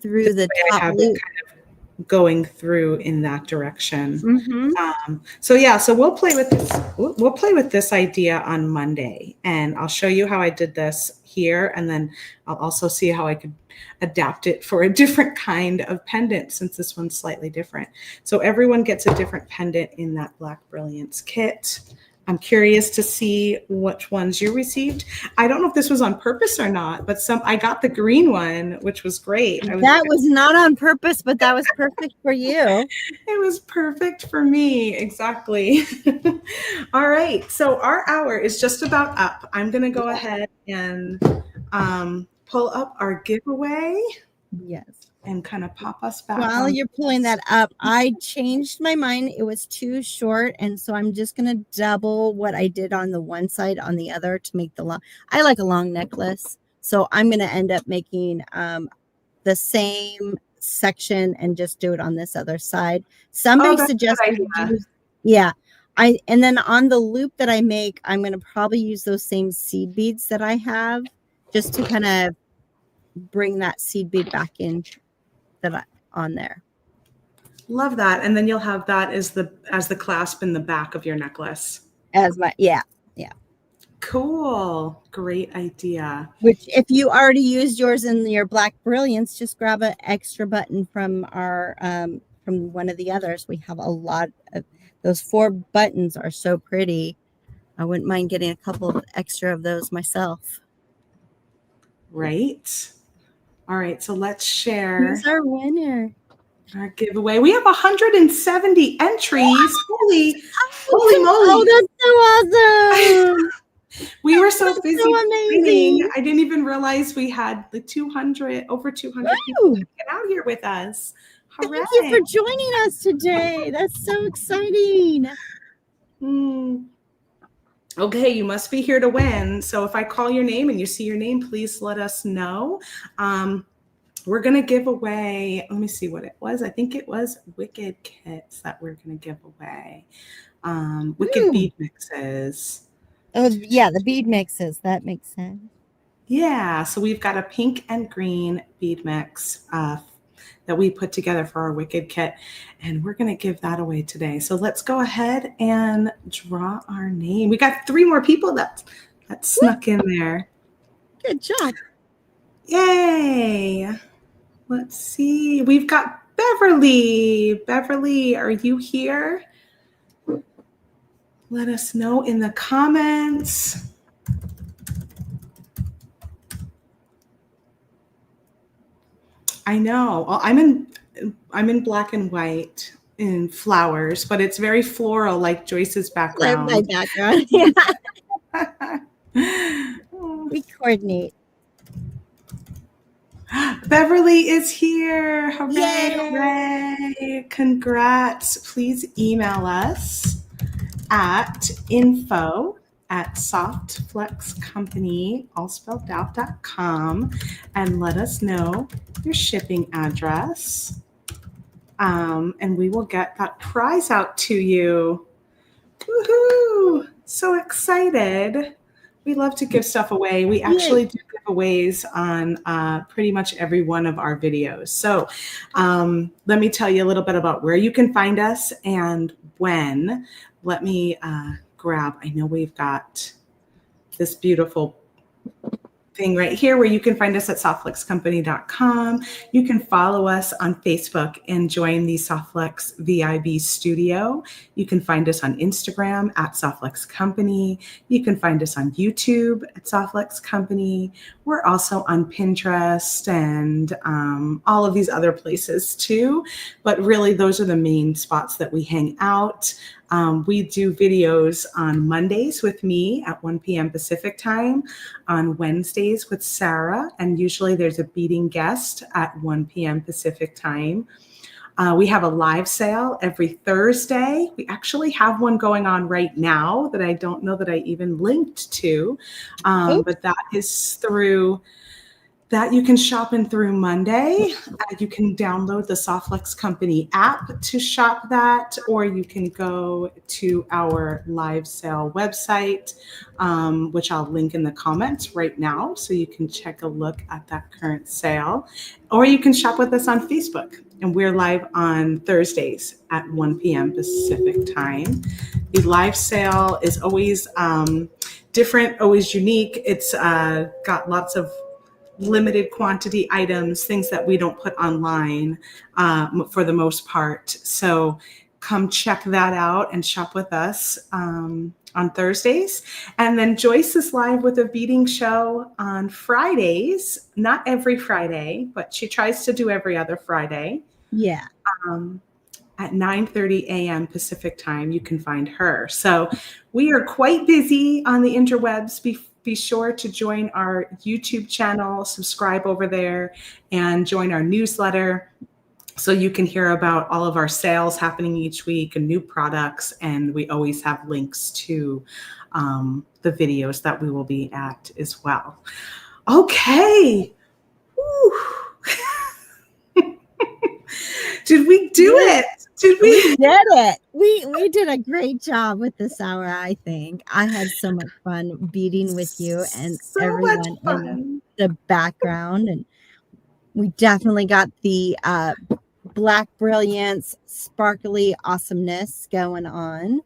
through the top loop. Kind of going through in that direction. Mm-hmm. So we'll play with this. We'll play with this idea on Monday, and I'll show you how I did this here. And then I'll also see how I could adapt it for a different kind of pendant, since this one's slightly different. So everyone gets a different pendant in that Black Brilliance kit. I'm curious to see which ones you received. I don't know if this was on purpose or not, but I got the green one, which was great. That was not on purpose, but that was perfect for you. It was perfect for me. Exactly. All right. So our hour is just about up. I'm going to go ahead and pull up our giveaway. Yes. And kind of pop us back. While you're pulling that up, I changed my mind. It was too short. And so I'm just going to double what I did on the one side on the other to make the long. I like a long necklace. So I'm going to end up making the same section and just do it on this other side. Somebody suggested, and then on the loop that I make, I'm going to probably use those same seed beads that I have just to kind of bring that seed bead back in on there. Love that. And then you'll have that as the clasp in the back of your necklace. Yeah. Cool. Great idea. Which, if you already used yours in your Black Brilliance, just grab an extra button from our from one of the others. We have a lot of those 4 buttons are so pretty. I wouldn't mind getting a couple of extra of those myself. Right. All right, so let's share. Who's our winner? Our giveaway. We have 170 entries. Holy moly! Oh, that's so awesome! We were so busy. So amazing. I didn't even realize we had the over 200 people get out here with us. Hooray. Thank you for joining us today. That's so exciting. Okay, you must be here to win. So if I call your name and you see your name, please let us know. We're going to give away, let me see what it was. I think it was Wicked kits that we're going to give away. Wicked bead mixes. Oh, yeah, the bead mixes. That makes sense. Yeah, so we've got a pink and green bead mix that we put together for our Wicked kit, and we're going to give that away today. So let's go ahead and draw our name. We got 3 more people that snuck in there. Good job. Yay. Let's see. We've got Beverly. Beverly, are you here? Let us know in the comments. I know. Well, I'm in black and white in flowers, but it's very floral, like Joyce's background. Like my background. Yeah. We coordinate. Beverly is here. Hooray, hooray. Congrats. Please email us at info@softflexcompany, all spelled out.com, and let us know your shipping address. And we will get that prize out to you. Woohoo! So excited. We love to give stuff away. We actually do giveaways on pretty much every one of our videos. So let me tell you a little bit about where you can find us and when. Let me grab, I know we've got this beautiful thing right here where you can find us at softflexcompany.com. You can follow us on Facebook and join the Softflex VIB studio. You can find us on Instagram at Softflex Company. You can find us on YouTube at Softflex Company. We're also on Pinterest and all of these other places too. But really, those are the main spots that we hang out. We do videos on Mondays with me at 1 p.m. Pacific time, on Wednesdays with Sarah, and usually there's a beading guest at 1 p.m. Pacific time. We have a live sale every Thursday. We actually have one going on right now that I don't know that I even linked to, but that is through that you can shop in through Monday. You can download the Softflex Company app to shop that, or you can go to our live sale website, which I'll link in the comments right now, so you can check a look at that current sale. Or you can shop with us on Facebook, and we're live on Thursdays at 1 p.m. Pacific time. The live sale is always different, always unique. It's got lots of limited quantity items, things that we don't put online for the most part. So come check that out and shop with us on Thursdays. And then Joyce is live with a beading show on Fridays, not every Friday, but she tries to do every other Friday. Yeah. At 9:30 a.m. Pacific time, you can find her. So we are quite busy on the interwebs. Be sure to join our YouTube channel, subscribe over there, and join our newsletter so you can hear about all of our sales happening each week and new products. And we always have links to the videos that we will be at as well. Okay. Did we do it? Did we? We did it. We did a great job with this hour, I think. I had so much fun beading with you and so everyone in the background. And we definitely got the Black Brilliance sparkly awesomeness going on.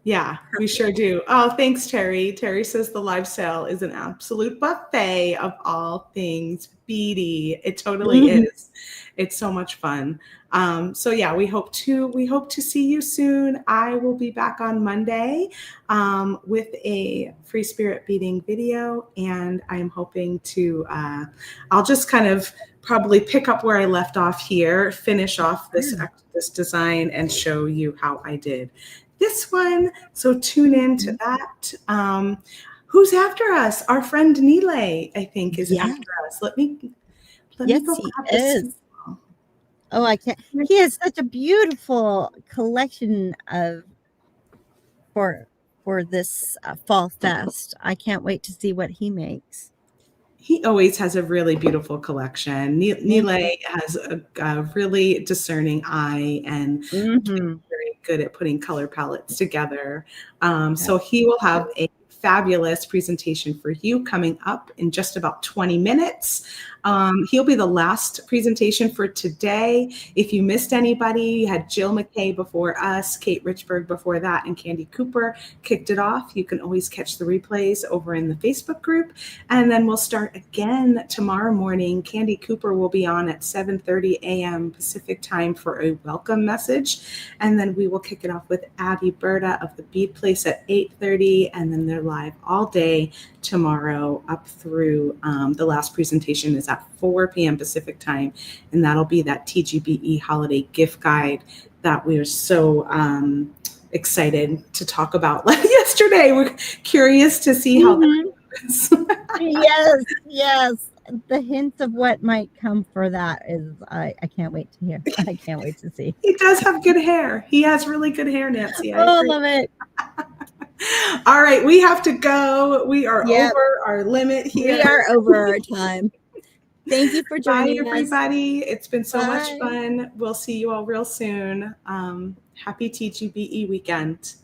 Yeah, we sure do. Oh, thanks, Terry. Terry says the live sale is an absolute buffet of all things beady. It totally is. It's so much fun. So yeah, we hope to see you soon. I will be back on Monday with a free spirit beading video, and I'm hoping to. I'll just kind of probably pick up where I left off here, finish off this design, and show you how I did this one. So tune in to that. Who's after us? Our friend Nile, I think, is after us. Let me go he is. Oh, I can't. He has such a beautiful collection of for this fall fest. I can't wait to see what he makes. He always has a really beautiful collection. Nile has a really discerning eye and very good at putting color palettes together. So he will have a fabulous presentation for you coming up in just about 20 minutes. He'll be the last presentation for today. If you missed anybody, you had Jill McKay before us, Kate Richburg before that, and Candy Cooper kicked it off. You can always catch the replays over in the Facebook group. And then we'll start again tomorrow morning. Candy Cooper will be on at 7:30 a.m. Pacific time for a welcome message. And then we will kick it off with Abby Berta of the Bead Place at 8:30. And then they're live all day tomorrow up through the last presentation is at 4 p.m. Pacific time, and that'll be that TGBE holiday gift guide that we're so excited to talk about. Like yesterday, we're curious to see how that goes. Yes. The hints of what might come for that is I can't wait to hear. I can't wait to see. He does have good hair. He has really good hair, Nancy. I love it. All right, we have to go. We are over our limit here. We are over our time. Thank you for joining us. Bye, everybody. It's been so much fun. We'll see you all real soon. Happy TGBE weekend.